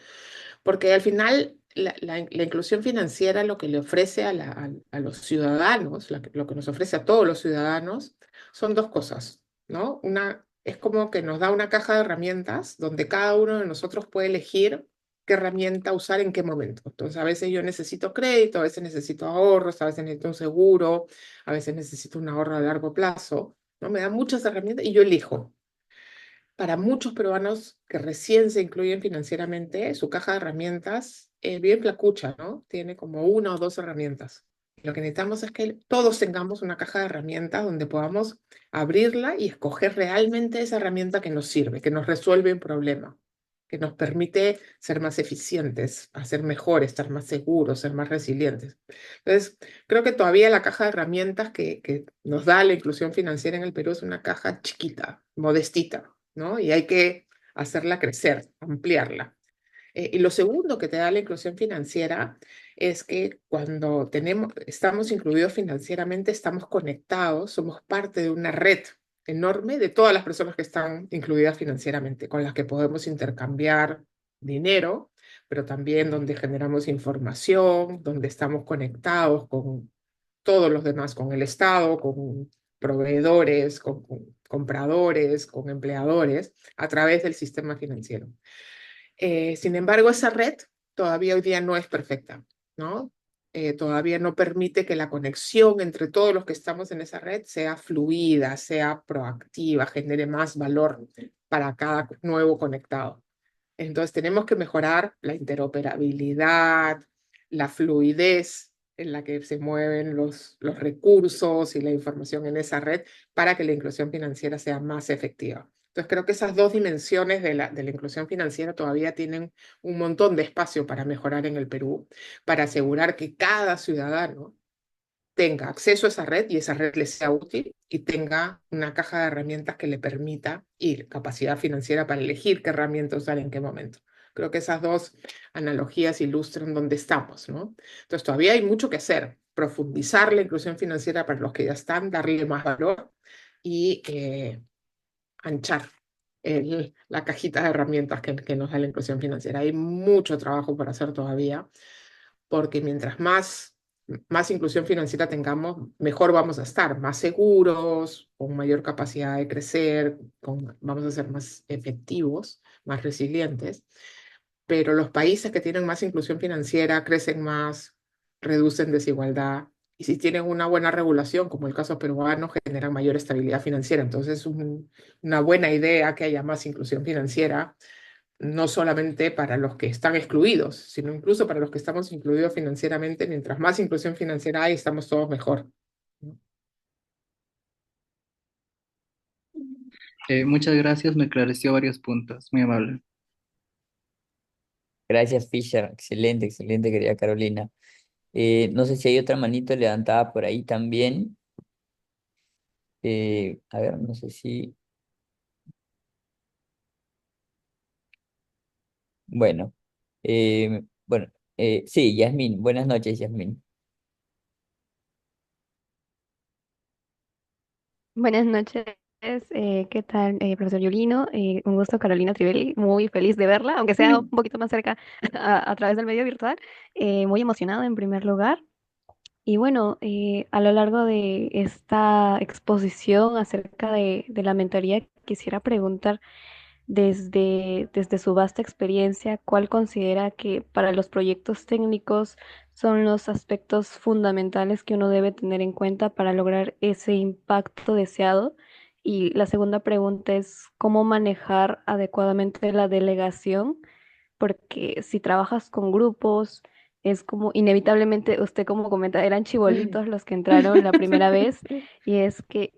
porque al final la inclusión financiera lo que le ofrece a los ciudadanos, lo que nos ofrece a todos los ciudadanos, son dos cosas, ¿no? Es como que nos da una caja de herramientas donde cada uno de nosotros puede elegir qué herramienta usar en qué momento. Entonces, a veces yo necesito crédito, a veces necesito ahorros, a veces necesito un seguro, a veces necesito un ahorro a largo plazo, ¿no? Me dan muchas herramientas y yo elijo. Para muchos peruanos que recién se incluyen financieramente, su caja de herramientas es bien flacucha, ¿no? Tiene como una o dos herramientas. Lo que necesitamos es que todos tengamos una caja de herramientas donde podamos abrirla y escoger realmente esa herramienta que nos sirve, que nos resuelve un problema, que nos permite ser más eficientes, hacer mejor, estar más seguros, ser más resilientes. Entonces, creo que todavía la caja de herramientas que nos da la inclusión financiera en el Perú es una caja chiquita, modestita, ¿no? Y hay que hacerla crecer, ampliarla. Y lo segundo que te da la inclusión financiera es que cuando estamos incluidos financieramente, estamos conectados, somos parte de una red enorme de todas las personas que están incluidas financieramente, con las que podemos intercambiar dinero, pero también donde generamos información, donde estamos conectados con todos los demás, con el Estado, con proveedores, con compradores, con empleadores, a través del sistema financiero. Sin embargo, esa red todavía hoy día no es perfecta, ¿no? Todavía no permite que la conexión entre todos los que estamos en esa red sea fluida, sea proactiva, genere más valor para cada nuevo conectado. Entonces tenemos que mejorar la interoperabilidad, la fluidez en la que se mueven los recursos y la información en esa red para que la inclusión financiera sea más efectiva. Entonces creo que esas dos dimensiones de la inclusión financiera todavía tienen un montón de espacio para mejorar en el Perú, para asegurar que cada ciudadano tenga acceso a esa red y esa red le sea útil y tenga una caja de herramientas que le permita y capacidad financiera para elegir qué herramientas usar en qué momento. Creo que esas dos analogías ilustran dónde estamos, ¿no? Entonces todavía hay mucho que hacer, profundizar la inclusión financiera para los que ya están, darle más valor y anchar la cajita de herramientas que nos da la inclusión financiera. Hay mucho trabajo por hacer todavía, porque mientras más inclusión financiera tengamos, mejor vamos a estar, más seguros, con mayor capacidad de crecer, vamos a ser más efectivos, más resilientes. Pero los países que tienen más inclusión financiera crecen más, reducen desigualdad. Y si tienen una buena regulación, como el caso peruano, generan mayor estabilidad financiera. Entonces es una buena idea que haya más inclusión financiera, no solamente para los que están excluidos, sino incluso para los que estamos incluidos financieramente. Mientras más inclusión financiera hay, estamos todos mejor. Muchas gracias, me aclareció varios puntos, muy amable. Gracias, Fisher. Excelente, excelente, querida Carolina. No sé si hay otra manito levantada por ahí también. A ver, no sé si... Bueno, bueno, sí, Yasmín. Buenas noches, Yasmín. Buenas noches, ¿qué tal, profesor Yulino? Un gusto, Carolina Trivelli, muy feliz de verla, aunque sea un poquito más cerca a través del medio virtual. Muy emocionada en primer lugar. Y bueno, a lo largo de esta exposición acerca de la mentoría, quisiera preguntar desde su vasta experiencia, ¿cuál considera que para los proyectos técnicos son los aspectos fundamentales que uno debe tener en cuenta para lograr ese impacto deseado? Y la segunda pregunta es, ¿cómo manejar adecuadamente la delegación? Porque si trabajas con grupos, es como inevitablemente, usted como comenta, eran chibolitos los que entraron la primera vez y es que,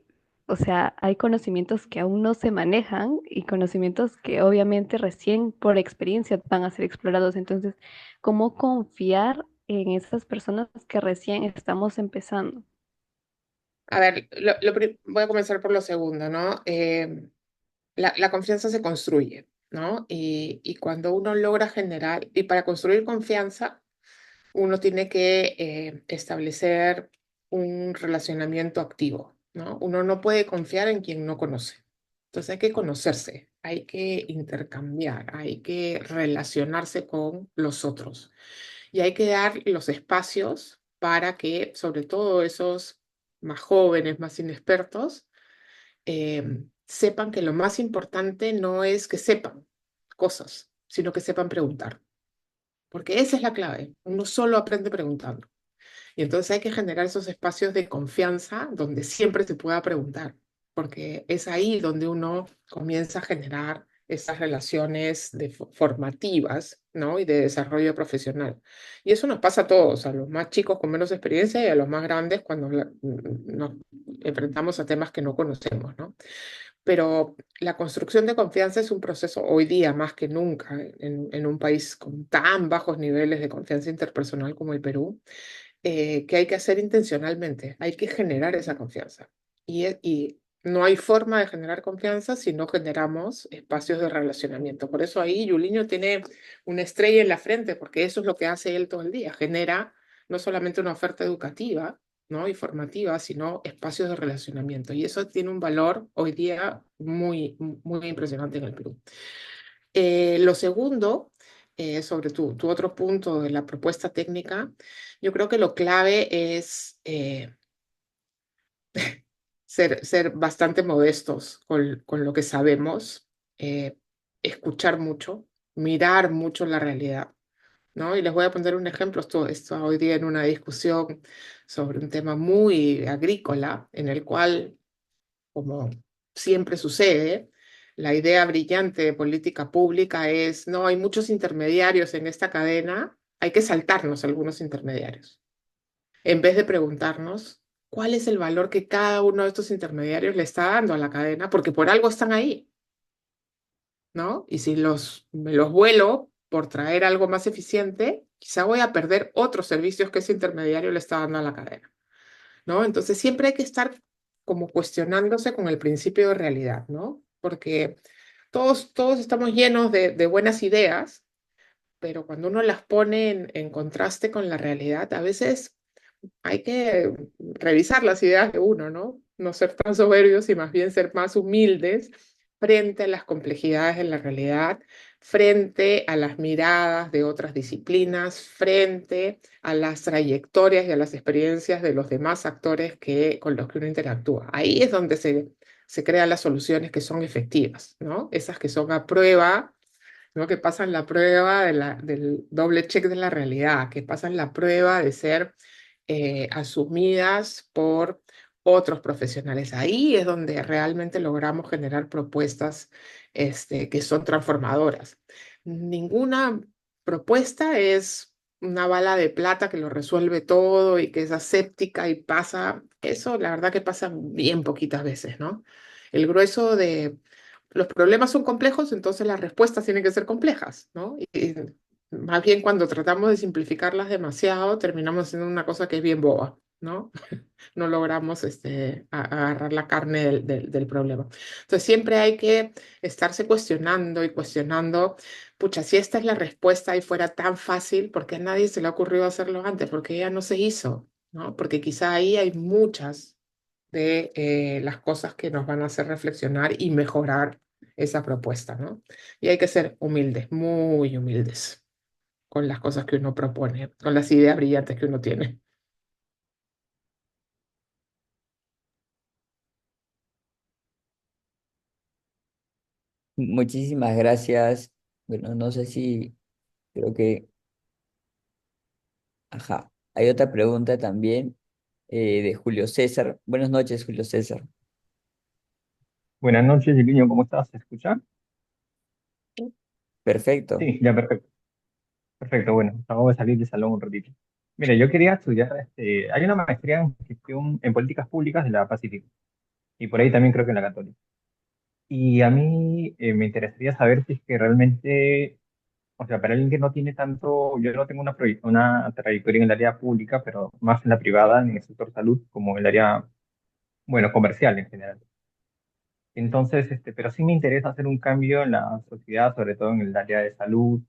o sea, hay conocimientos que aún no se manejan y conocimientos que obviamente recién por experiencia van a ser explorados. Entonces, ¿cómo confiar en esas personas que recién estamos empezando? A ver, voy a comenzar por lo segundo, ¿no? La confianza se construye, ¿no? Y cuando uno logra generar, y para construir confianza, uno tiene que establecer un relacionamiento activo, ¿no? Uno no puede confiar en quien no conoce. Entonces hay que conocerse, hay que intercambiar, hay que relacionarse con los otros y hay que dar los espacios para que, sobre todo esos más jóvenes, más inexpertos, sepan que lo más importante no es que sepan cosas, sino que sepan preguntar. porque esa es la clave. Uno solo aprende preguntando. Y entonces hay que generar esos espacios de confianza donde siempre se pueda preguntar, porque es ahí donde uno comienza a generar esas relaciones formativas, ¿no? Y de desarrollo profesional. Y eso nos pasa a todos, a los más chicos con menos experiencia y a los más grandes cuando nos enfrentamos a temas que no conocemos, ¿no? Pero la construcción de confianza es un proceso hoy día más que nunca en un país con tan bajos niveles de confianza interpersonal como el Perú, que hay que hacer intencionalmente, hay que generar esa confianza. Y no hay forma de generar confianza si no generamos espacios de relacionamiento. Por eso ahí Yuliño tiene una estrella en la frente, porque eso es lo que hace él todo el día, genera no solamente una oferta educativa, ¿no? Y formativa, sino espacios de relacionamiento. Y eso tiene un valor hoy día muy impresionante en el Perú. Lo segundo, sobre tu otro punto de la propuesta técnica, yo creo que lo clave es ser bastante modestos con lo que sabemos, eh, escuchar mucho, mirar mucho la realidad, ¿no? Y les voy a poner un ejemplo, esto hoy día en una discusión sobre un tema muy agrícola, en el cual como siempre sucede, la idea brillante de política pública es, no, hay muchos intermediarios en esta cadena, hay que saltarnos algunos intermediarios, en vez de preguntarnos cuál es el valor que cada uno de estos intermediarios le está dando a la cadena, porque por algo están ahí, ¿no? Y si me los vuelo por traer algo más eficiente, quizá voy a perder otros servicios que ese intermediario le está dando a la cadena. ¿No? Entonces siempre hay que estar como cuestionándose con el principio de realidad, ¿no? Porque todos estamos llenos de buenas ideas, pero cuando uno las pone en contraste con la realidad, a veces hay que revisar las ideas de uno, ¿no? No ser tan soberbios y más bien ser más humildes frente a las complejidades de la realidad, frente a las miradas de otras disciplinas, frente a las trayectorias y a las experiencias de los demás actores con los que uno interactúa. Ahí es donde se crean las soluciones que son efectivas, ¿no? Esas que son a prueba, ¿no? Que pasan la prueba del doble check de la realidad, que pasan la prueba de ser asumidas por otros profesionales. Ahí es donde realmente logramos generar propuestas que son transformadoras. Ninguna propuesta es una bala de plata que lo resuelve todo y que es aséptica y pasa. Eso, la verdad que pasa bien poquitas veces, ¿no? El grueso de los problemas son complejos, entonces las respuestas tienen que ser complejas, ¿no? Y más bien cuando tratamos de simplificarlas demasiado, terminamos haciendo una cosa que es bien boba, ¿no? No logramos agarrar la carne del problema. Entonces siempre hay que estarse cuestionando y cuestionando, pucha, si esta es la respuesta y fuera tan fácil, ¿por qué a nadie se le ha ocurrido hacerlo antes? Porque ya no se hizo, ¿no? Porque quizá ahí hay muchas de las cosas que nos van a hacer reflexionar y mejorar esa propuesta, ¿no? Y hay que ser humildes, muy humildes con las cosas que uno propone, con las ideas brillantes que uno tiene. Muchísimas gracias. Bueno, no sé si creo que, ajá, hay otra pregunta también de Julio César. Buenas noches, Julio César. Buenas noches, Giliño, ¿cómo estás? ¿Se escucha? Perfecto. Sí, ya, perfecto. Perfecto, bueno, acabo de salir del salón un ratito. Mire, yo quería estudiar, hay una maestría en gestión en políticas públicas de la Pacífico, y por ahí también creo que en la Católica. Y a mí me interesaría saber si es que realmente, o sea, para alguien que no tiene tanto, yo no tengo una trayectoria en el área pública, pero más en la privada, en el sector salud, como en el área, bueno, comercial en general. Entonces, pero sí me interesa hacer un cambio en la sociedad, sobre todo en el área de salud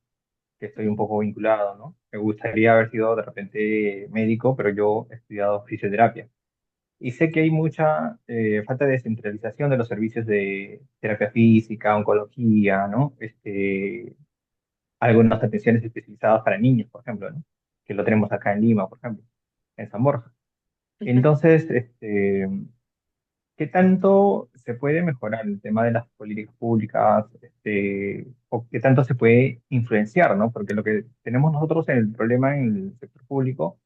que estoy un poco vinculado, ¿no? Me gustaría haber sido de repente médico, pero yo he estudiado fisioterapia. Y sé que hay mucha falta de descentralización de los servicios de terapia física, oncología, ¿no? Algunas atenciones especializadas para niños, por ejemplo, ¿no? Que lo tenemos acá en Lima, por ejemplo, en San Borja. Ujú. Entonces, ¿qué tanto se puede mejorar el tema de las políticas públicas, o qué tanto se puede influenciar, ¿no? Porque lo que tenemos nosotros en el problema en el sector público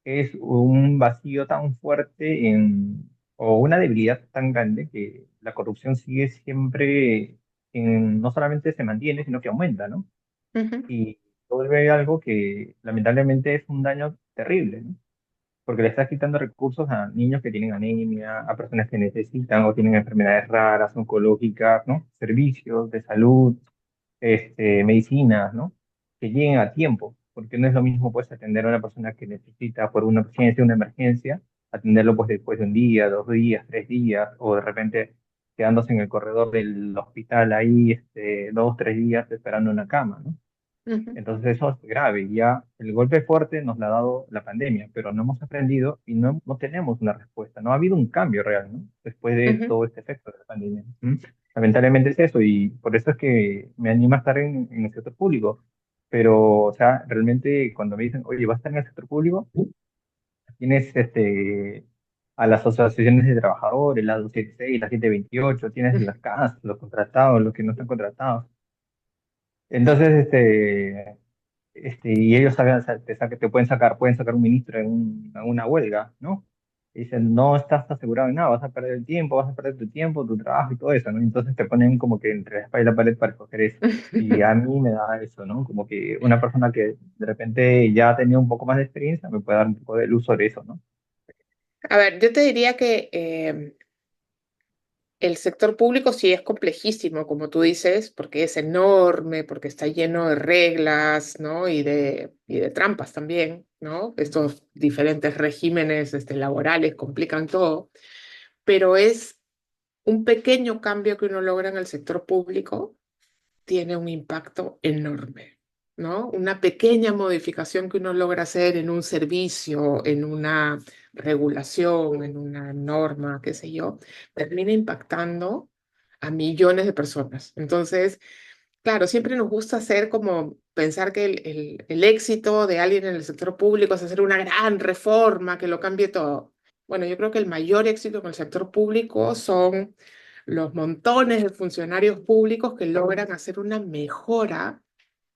es un vacío tan fuerte o una debilidad tan grande que la corrupción sigue siempre, no solamente se mantiene, sino que aumenta, ¿no? Ujú, Y vuelve algo que lamentablemente es un daño terrible, ¿no? Porque le estás quitando recursos a niños que tienen anemia, a personas que necesitan o tienen enfermedades raras, oncológicas, ¿no? Servicios de salud, medicinas, ¿no? Que lleguen a tiempo, porque no es lo mismo pues atender a una persona que necesita por una urgencia, una emergencia, atenderlo pues después de un día, 2 días, 3 días, o de repente quedándose en el corredor del hospital ahí 2, 3 días esperando una cama, ¿no? ujú, Entonces eso es grave. Ya el golpe fuerte nos lo ha dado la pandemia, pero no hemos aprendido y no tenemos una respuesta. No ha habido un cambio real, ¿no? Después de ujú. todo este efecto de la pandemia. ¿Mm? Lamentablemente es eso y por eso es que me anima a estar en el sector público. Pero, o sea, realmente cuando me dicen, oye, ¿vas a estar en el sector público? Tienes a las asociaciones de trabajadores, la 276, la 728, tienes las CAS, los contratados, los que no están contratados. Entonces, y ellos te pueden sacar un ministro en una huelga, ¿no? Y dicen, no estás asegurado en nada, vas a perder el tiempo, vas a perder tu tiempo, tu trabajo y todo eso, ¿no? Entonces te ponen como que entre la espada y la pared para escoger eso. Y a mí me da eso, ¿no? Como que una persona que de repente ya ha tenido un poco más de experiencia me puede dar un poco de luz sobre eso, ¿no? A ver, yo te diría que el sector público sí es complejísimo, como tú dices, porque es enorme, porque está lleno de reglas, ¿no? Y de trampas también, ¿no? Estos diferentes regímenes laborales complican todo, pero es un pequeño cambio que uno logra en el sector público tiene un impacto enorme, ¿no? Una pequeña modificación que uno logra hacer en un servicio, en una regulación, en una norma, qué sé yo, termina impactando a millones de personas. Entonces, claro, siempre nos gusta hacer como pensar que el éxito de alguien en el sector público es hacer una gran reforma que lo cambie todo. Bueno, yo creo que el mayor éxito en el sector público son los montones de funcionarios públicos que logran hacer una mejora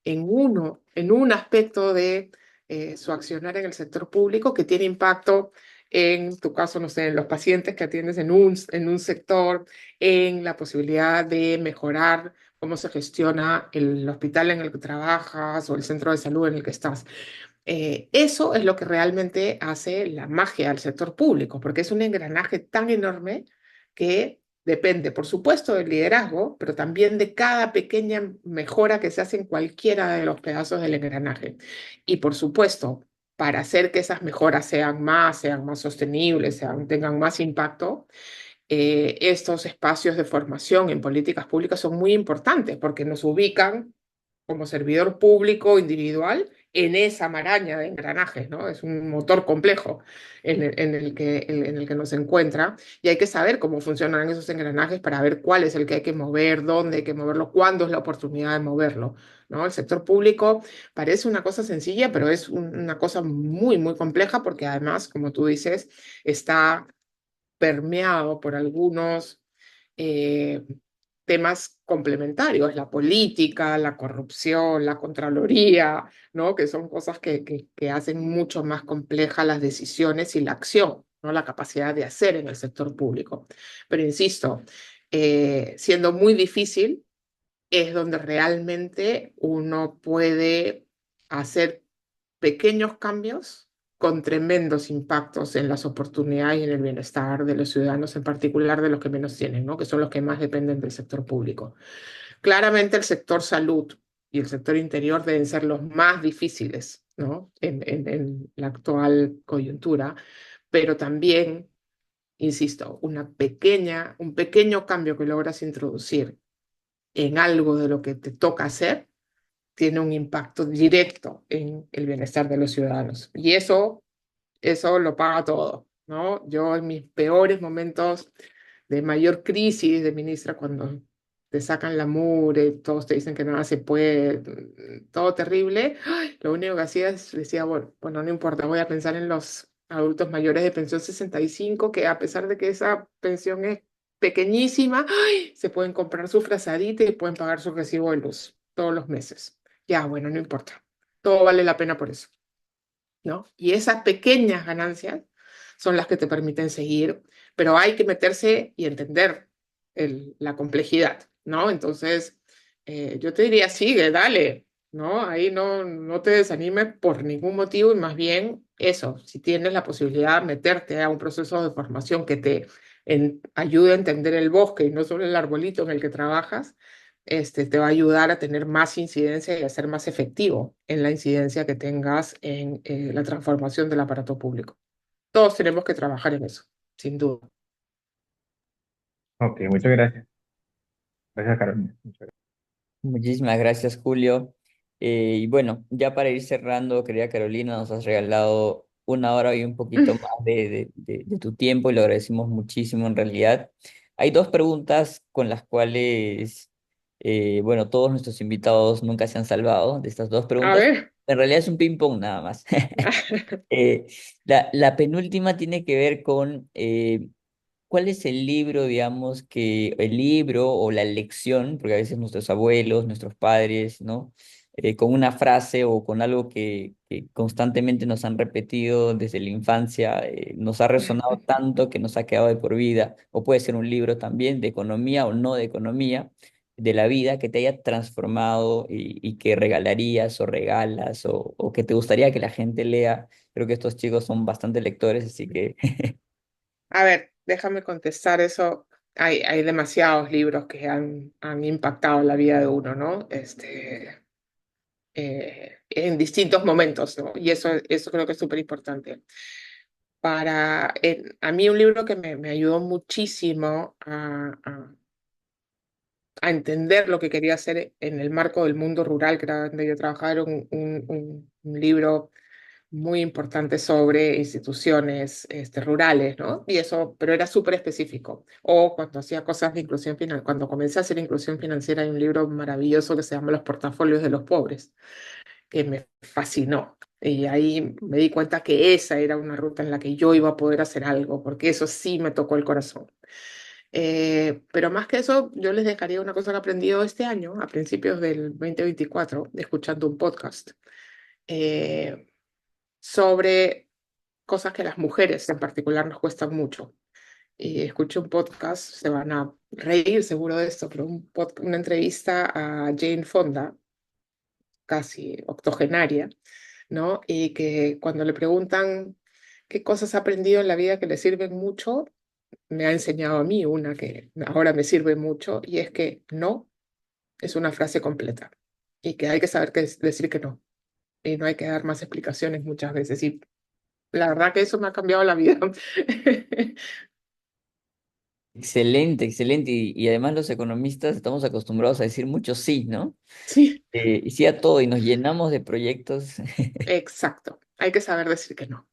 en un aspecto de su accionar en el sector público que tiene impacto en tu caso, no sé, en los pacientes que atiendes en un sector, en la posibilidad de mejorar cómo se gestiona el hospital en el que trabajas o el centro de salud en el que estás. Eso es lo que realmente hace la magia al sector público, porque es un engranaje tan enorme que depende, por supuesto, del liderazgo, pero también de cada pequeña mejora que se hace en cualquiera de los pedazos del engranaje. Y por supuesto, para hacer que esas mejoras sean más sostenibles, tengan más impacto, estos espacios de formación en políticas públicas son muy importantes porque nos ubican como servidor público individual en esa maraña de engranajes, ¿no? Es un motor complejo en el que nos encuentra y hay que saber cómo funcionan esos engranajes para ver cuál es el que hay que mover, dónde hay que moverlo, cuándo es la oportunidad de moverlo, ¿no? El sector público parece una cosa sencilla, pero es una cosa muy, muy compleja porque además, como tú dices, está permeado por algunos eh, temas complementarios, la política, la corrupción, la contraloría, ¿no? Que son cosas que hacen mucho más complejas las decisiones y la acción, ¿no? La capacidad de hacer en el sector público. Pero insisto, siendo muy difícil, es donde realmente uno puede hacer pequeños cambios con tremendos impactos en las oportunidades y en el bienestar de los ciudadanos, en particular de los que menos tienen, ¿no? Que son los que más dependen del sector público. Claramente el sector salud y el sector interior deben ser los más difíciles, ¿no? En la actual coyuntura, pero también, insisto, un pequeño cambio que logras introducir en algo de lo que te toca hacer tiene un impacto directo en el bienestar de los ciudadanos. Y eso lo paga todo, ¿no? Yo en mis peores momentos de mayor crisis de ministra, cuando te sacan la mugre, todos te dicen que nada se puede, todo terrible, ¡ay! Lo único que hacía es, decía, bueno, no importa, voy a pensar en los adultos mayores de pensión 65, que a pesar de que esa pensión es pequeñísima, ¡ay!, se pueden comprar su frazadita y pueden pagar su recibo de luz todos los meses. Ya, bueno, no importa. Todo vale la pena por eso, ¿no? Y esas pequeñas ganancias son las que te permiten seguir, pero hay que meterse y entender la complejidad, ¿no? Entonces, yo te diría, sigue, dale, ¿no? Ahí no te desanimes por ningún motivo y más bien eso, si tienes la posibilidad de meterte a un proceso de formación que te ayude a entender el bosque y no solo el arbolito en el que trabajas, te va a ayudar a tener más incidencia y a ser más efectivo en la incidencia que tengas en la transformación del aparato público. Todos tenemos que trabajar en eso, sin duda. Ok, muchas gracias. Gracias, Carolina. Muchas gracias. Muchísimas gracias, Julio. Y bueno, ya para ir cerrando, querida Carolina, nos has regalado una hora y un poquito más de tu tiempo y lo agradecemos muchísimo en realidad. Hay dos preguntas con las cuales, bueno, todos nuestros invitados nunca se han salvado de estas dos A preguntas. ver. En realidad es un ping-pong nada más. Eh, la penúltima tiene que ver con ¿cuál es el libro, digamos, el libro o la lección, porque a veces nuestros abuelos, nuestros padres, ¿no? Con una frase o con algo que constantemente nos han repetido desde la infancia, nos ha resonado tanto que nos ha quedado de por vida, o puede ser un libro también de economía o no de economía, de la vida, que te haya transformado y que regalarías o regalas o que te gustaría que la gente lea. Creo que estos chicos son bastante lectores, así que A ver, déjame contestar eso. Hay demasiados libros que han impactado la vida de uno, ¿no? En distintos momentos, ¿no? Y eso creo que es súper importante. A mí un libro que me ayudó muchísimo a entender lo que quería hacer en el marco del mundo rural, que era donde yo trabajaba, era un libro muy importante sobre instituciones rurales, ¿no? Y eso, pero era súper específico. O cuando hacía cosas de inclusión financiera, cuando comencé a hacer inclusión financiera, hay un libro maravilloso que se llama Los portafolios de los pobres, que me fascinó. Y ahí me di cuenta que esa era una ruta en la que yo iba a poder hacer algo, porque eso sí me tocó el corazón. Pero más que eso, yo les dejaría una cosa que he aprendido este año, a principios del 2024, escuchando un podcast eh, sobre cosas que a las mujeres en particular nos cuestan mucho. Y escuché un podcast, se van a reír seguro de esto, pero una entrevista a Jane Fonda, casi octogenaria, ¿no? Y que cuando le preguntan qué cosas ha aprendido en la vida que le sirven mucho, me ha enseñado a mí una que ahora me sirve mucho, y es que no es una frase completa y que hay que saber decir que no. Y no hay que dar más explicaciones muchas veces. Y la verdad que eso me ha cambiado la vida. excelente, excelente. Y además los economistas estamos acostumbrados a decir mucho sí, ¿no? Sí, Y sí a todo y nos llenamos de proyectos. exacto. Hay que saber decir que no.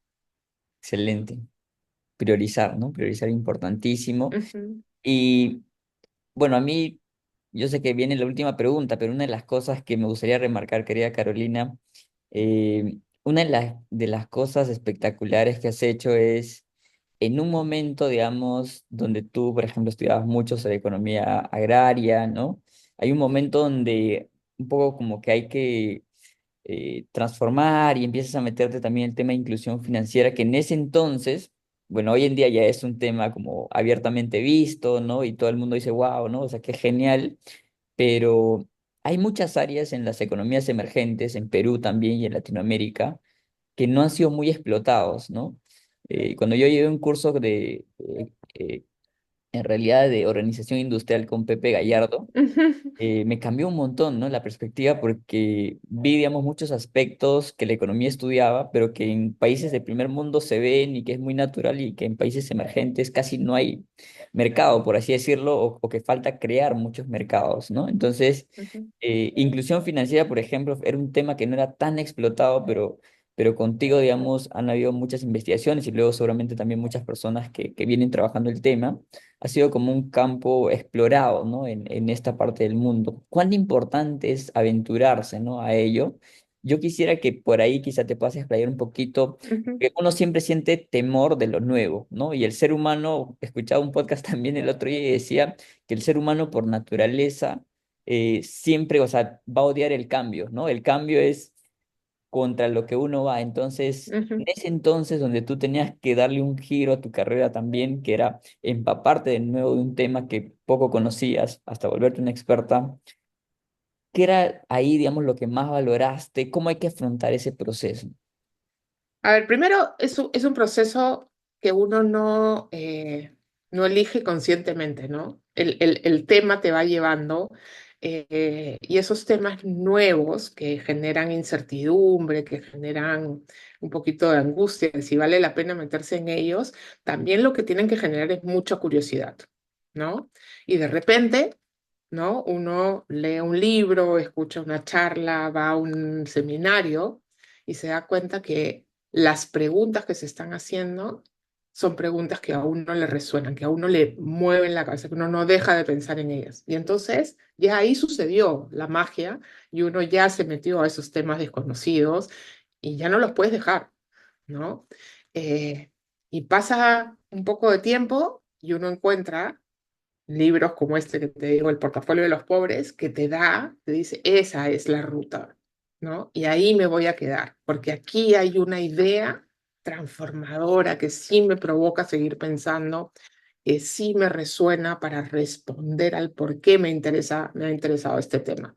Excelente. Priorizar, ¿no? Priorizar importantísimo. Ujú, Y bueno, a mí, yo sé que viene la última pregunta, pero una de las cosas que me gustaría remarcar, querida Carolina, una de las cosas espectaculares que has hecho es, en un momento, digamos, donde tú, por ejemplo, estudiabas mucho sobre economía agraria, ¿no? Hay un momento donde un poco como que hay que transformar y empiezas a meterte también en el tema de inclusión financiera, que en ese entonces, bueno, hoy en día ya es un tema como abiertamente visto, ¿no? Y todo el mundo dice, wow, ¿no? O sea, qué genial, pero hay muchas áreas en las economías emergentes, en Perú también y en Latinoamérica, que no han sido muy explotados, ¿no? Cuando yo llevé un curso en realidad, de organización industrial con Pepe Gallardo, ujú, me cambió un montón, ¿no? La perspectiva porque vi, digamos, muchos aspectos que la economía estudiaba, pero que en países de primer mundo se ven y que es muy natural y que en países emergentes casi no hay mercado, por así decirlo, o que falta crear muchos mercados, ¿no? Entonces, ujú, inclusión financiera, por ejemplo, era un tema que no era tan explotado, pero contigo, digamos, han habido muchas investigaciones y luego seguramente también muchas personas que vienen trabajando el tema. Ha sido como un campo explorado, ¿no? En esta parte del mundo. ¿Cuán importante es aventurarse, ¿no? A ello? yo quisiera que por ahí quizá te puedas explayar un poquito, Ujú, que uno siempre siente temor de lo nuevo, ¿no? Y el ser humano, escuchaba un podcast también el otro día y decía que el ser humano por naturaleza siempre, o sea, va a odiar el cambio, ¿no? El cambio es contra lo que uno va. Entonces, en ujú. ese entonces donde tú tenías que darle un giro a tu carrera también, que era empaparte de nuevo de un tema que poco conocías hasta volverte una experta, ¿qué era ahí, digamos, lo que más valoraste? ¿Cómo hay que afrontar ese proceso? A ver, primero es un proceso que uno no elige conscientemente, ¿no? El tema te va llevando y esos temas nuevos que generan incertidumbre, que generan un poquito de angustia, de si vale la pena meterse en ellos, también lo que tienen que generar es mucha curiosidad, ¿no? Y de repente, ¿no? Uno lee un libro, escucha una charla, va a un seminario y se da cuenta que las preguntas que se están haciendo son preguntas que a uno le resuenan, que a uno le mueven la cabeza, que uno no deja de pensar en ellas. Y entonces ya ahí sucedió la magia y uno ya se metió a esos temas desconocidos y ya no los puedes dejar, ¿no? Eh, y pasa un poco de tiempo y uno encuentra libros como este que te digo, El portafolio de los pobres, que te dice, esa es la ruta, ¿no? Y ahí me voy a quedar, porque aquí hay una idea transformadora que sí me provoca seguir pensando, que sí me resuena para responder al por qué me ha interesado este tema.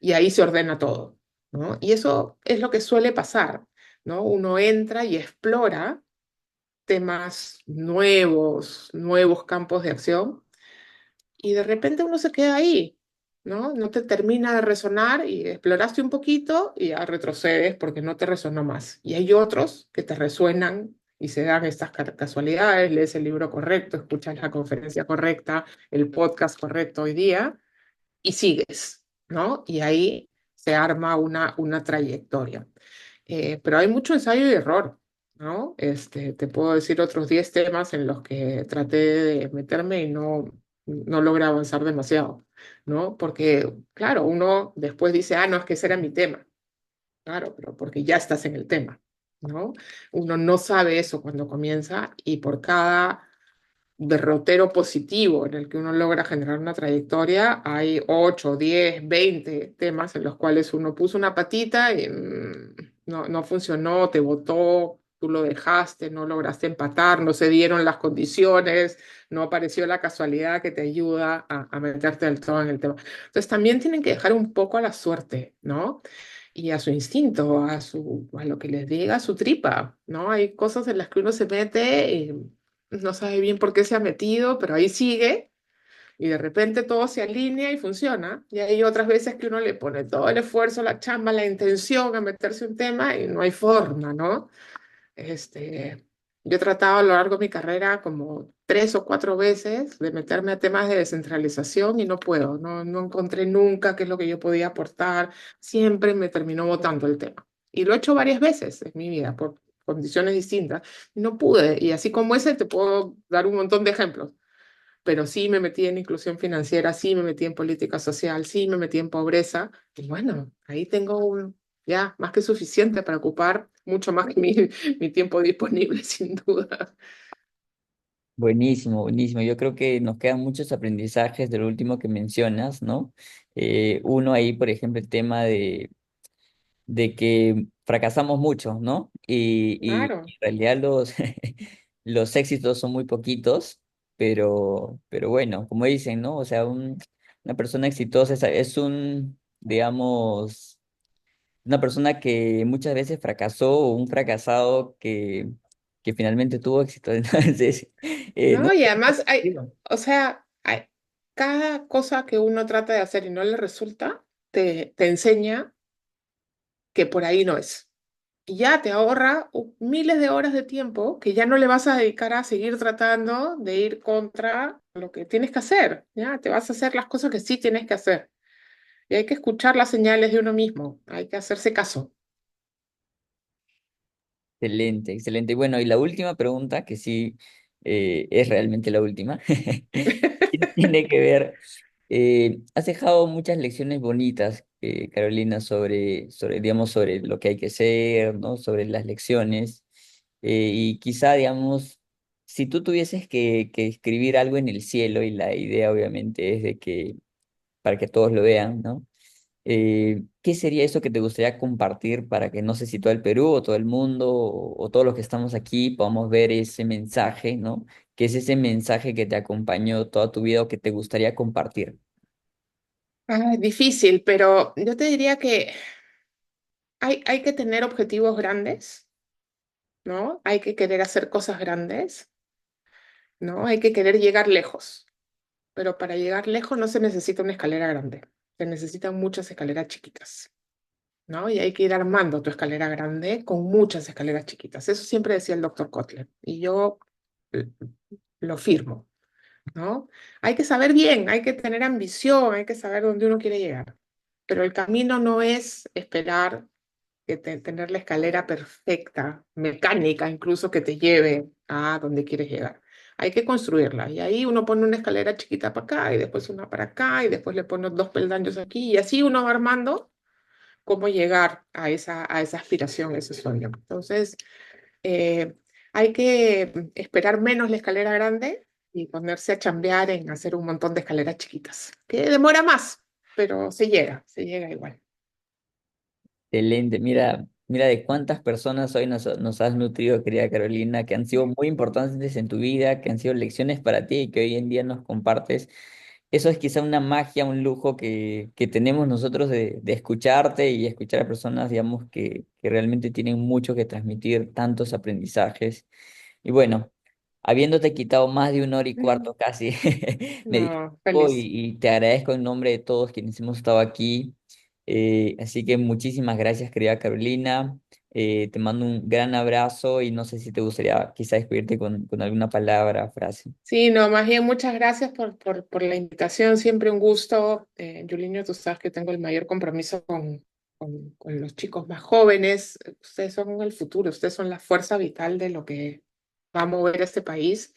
Y ahí se ordena todo, ¿no? Y eso es lo que suele pasar, ¿no? Uno entra y explora temas nuevos, nuevos campos de acción y de repente uno se queda ahí, ¿no? No te termina de resonar y exploraste un poquito y ya retrocedes porque no te resonó más. Y hay otros que te resuenan y se dan estas casualidades, lees el libro correcto, escuchas la conferencia correcta, el podcast correcto hoy día y sigues, ¿no? Y ahí se arma una trayectoria. Pero hay mucho ensayo y error, ¿no? Te puedo decir otros 10 temas en los que traté de meterme y no logré avanzar demasiado, ¿no? Porque, claro, uno después dice, ah, no, es que ese era mi tema. Claro, pero porque ya estás en el tema, ¿no? Uno no sabe eso cuando comienza y por cada derrotero positivo en el que uno logra generar una trayectoria, hay 8, 10, 20 temas en los cuales uno puso una patita y no funcionó, te botó, tú lo dejaste, no lograste empatar, no se dieron las condiciones, no apareció la casualidad que te ayuda a meterte del todo en el tema. Entonces también tienen que dejar un poco a la suerte, ¿no? Y a su instinto, a lo que les diga, a su tripa, ¿no? Hay cosas en las que uno se mete y no sabe bien por qué se ha metido, pero ahí sigue y de repente todo se alinea y funciona. Y hay otras veces que uno le pone todo el esfuerzo, la chamba, la intención a meterse un tema y no hay forma, ¿no? Este, yo he tratado a lo largo de mi carrera como 3 o 4 veces de meterme a temas de descentralización y no puedo, no encontré nunca qué es lo que yo podía aportar, siempre me terminó botando el tema. Y lo he hecho varias veces en mi vida por condiciones distintas, y no pude, y así como ese te puedo dar un montón de ejemplos, pero sí me metí en inclusión financiera, sí me metí en política social, sí me metí en pobreza, y bueno, ahí tengo ya más que suficiente para ocupar mucho más que mi tiempo disponible, sin duda. Buenísimo, buenísimo. Yo creo que nos quedan muchos aprendizajes de lo último que mencionas, ¿no? Uno ahí, por ejemplo, el tema de que fracasamos mucho, ¿no? Y Claro, en realidad los éxitos son muy poquitos, pero bueno, como dicen, ¿no? O sea, una persona exitosa es un, digamos, una persona que muchas veces fracasó o un fracasado que finalmente tuvo éxito. Entonces, no, ¿no? Y además digo, o sea, cada cosa que uno trata de hacer y no le resulta, te enseña que por ahí no es. Y ya te ahorra miles de horas de tiempo que ya no le vas a dedicar a seguir tratando de ir contra lo que tienes que hacer. Ya te vas a hacer las cosas que sí tienes que hacer. Y hay que escuchar las señales de uno mismo, hay que hacerse caso. excelente, excelente. Bueno, y la última pregunta, que sí es realmente la última, tiene que ver, has dejado muchas lecciones bonitas Carolina, digamos, sobre lo que hay que hacer, ¿no? Sobre las lecciones. Y quizá, digamos, si tú tuvieses que escribir algo en el cielo, y la idea obviamente es de que, para que todos lo vean, ¿no? ¿Qué sería eso que te gustaría compartir para que, no sé si todo el Perú o todo el mundo o todos los que estamos aquí podamos ver ese mensaje, ¿no? ¿Qué es ese mensaje que te acompañó toda tu vida o que te gustaría compartir? Es difícil, pero yo te diría que hay que tener objetivos grandes, ¿no? Hay que querer hacer cosas grandes, ¿no? Hay que querer llegar lejos, pero para llegar lejos no se necesita una escalera grande, se necesitan muchas escaleras chiquitas, ¿no? Y hay que ir armando tu escalera grande con muchas escaleras chiquitas. Eso siempre decía el doctor Kotler y yo eh, lo firmo, ¿no? Hay que saber bien, hay que tener ambición, hay que saber dónde uno quiere llegar, pero el camino no es esperar que tener la escalera perfecta, mecánica incluso, que te lleve a donde quieres llegar. Hay que construirla y ahí uno pone una escalera chiquita para acá y después una para acá y después le pone dos peldaños aquí y así uno va armando cómo llegar a esa aspiración, a ese sueño. Entonces, eh, hay que esperar menos la escalera grande y ponerse a chambear en hacer un montón de escaleras chiquitas, que demora más, pero se llega igual. Excelente, mira de cuántas personas hoy nos has nutrido, querida Carolina, que han sido muy importantes en tu vida, que han sido lecciones para ti y que hoy en día nos compartes. Eso es quizá una magia, un lujo que tenemos nosotros de escucharte y escuchar a personas, digamos, que realmente tienen mucho que transmitir, tantos aprendizajes. Y bueno, habiéndote quitado más de 1 hora y cuarto casi, me No, disculpo feliz. y te agradezco en nombre de todos quienes hemos estado aquí. Así que muchísimas gracias, querida Carolina. Te mando un gran abrazo y no sé si te gustaría quizá despedirte con alguna palabra, frase. Sí, no, más bien muchas gracias por la invitación, siempre un gusto. Yuliño, tú sabes que tengo el mayor compromiso con los chicos más jóvenes. Ustedes son el futuro, ustedes son la fuerza vital de lo que va a mover este país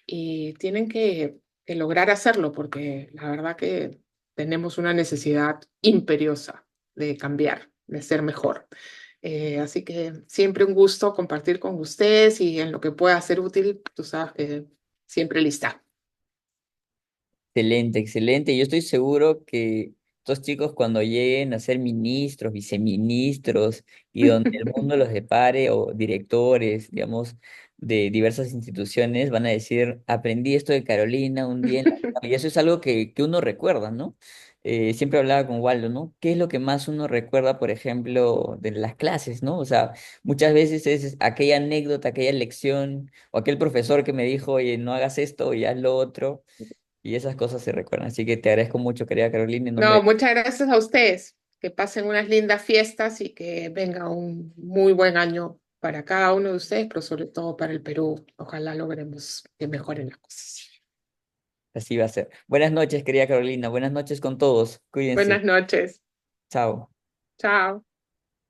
y tienen que lograr hacerlo porque la verdad que tenemos una necesidad imperiosa de cambiar, de ser mejor. Así que siempre un gusto compartir con ustedes y en lo que pueda ser útil, tú sabes que siempre lista. Excelente, excelente. Yo estoy seguro que estos chicos cuando lleguen a ser ministros, viceministros y donde el mundo los depare o directores, digamos, de diversas instituciones, van a decir, aprendí esto de Carolina un día en la tarde". Y eso es algo que uno recuerda, ¿no? Siempre hablaba con Waldo, ¿no? ¿Qué es lo que más uno recuerda, por ejemplo, de las clases, ¿no? O sea, muchas veces es aquella anécdota, aquella lección o aquel profesor que me dijo, oye, no hagas esto y haz lo otro. Y esas cosas se recuerdan. Así que te agradezco mucho, querida Carolina, en nombre No, de... muchas gracias a ustedes. Que pasen unas lindas fiestas y que venga un muy buen año para cada uno de ustedes, pero sobre todo para el Perú. Ojalá logremos que mejoren las cosas. Así va a ser. Buenas noches, querida Carolina. Buenas noches con todos. Cuídense. Buenas noches. Chao. Chao.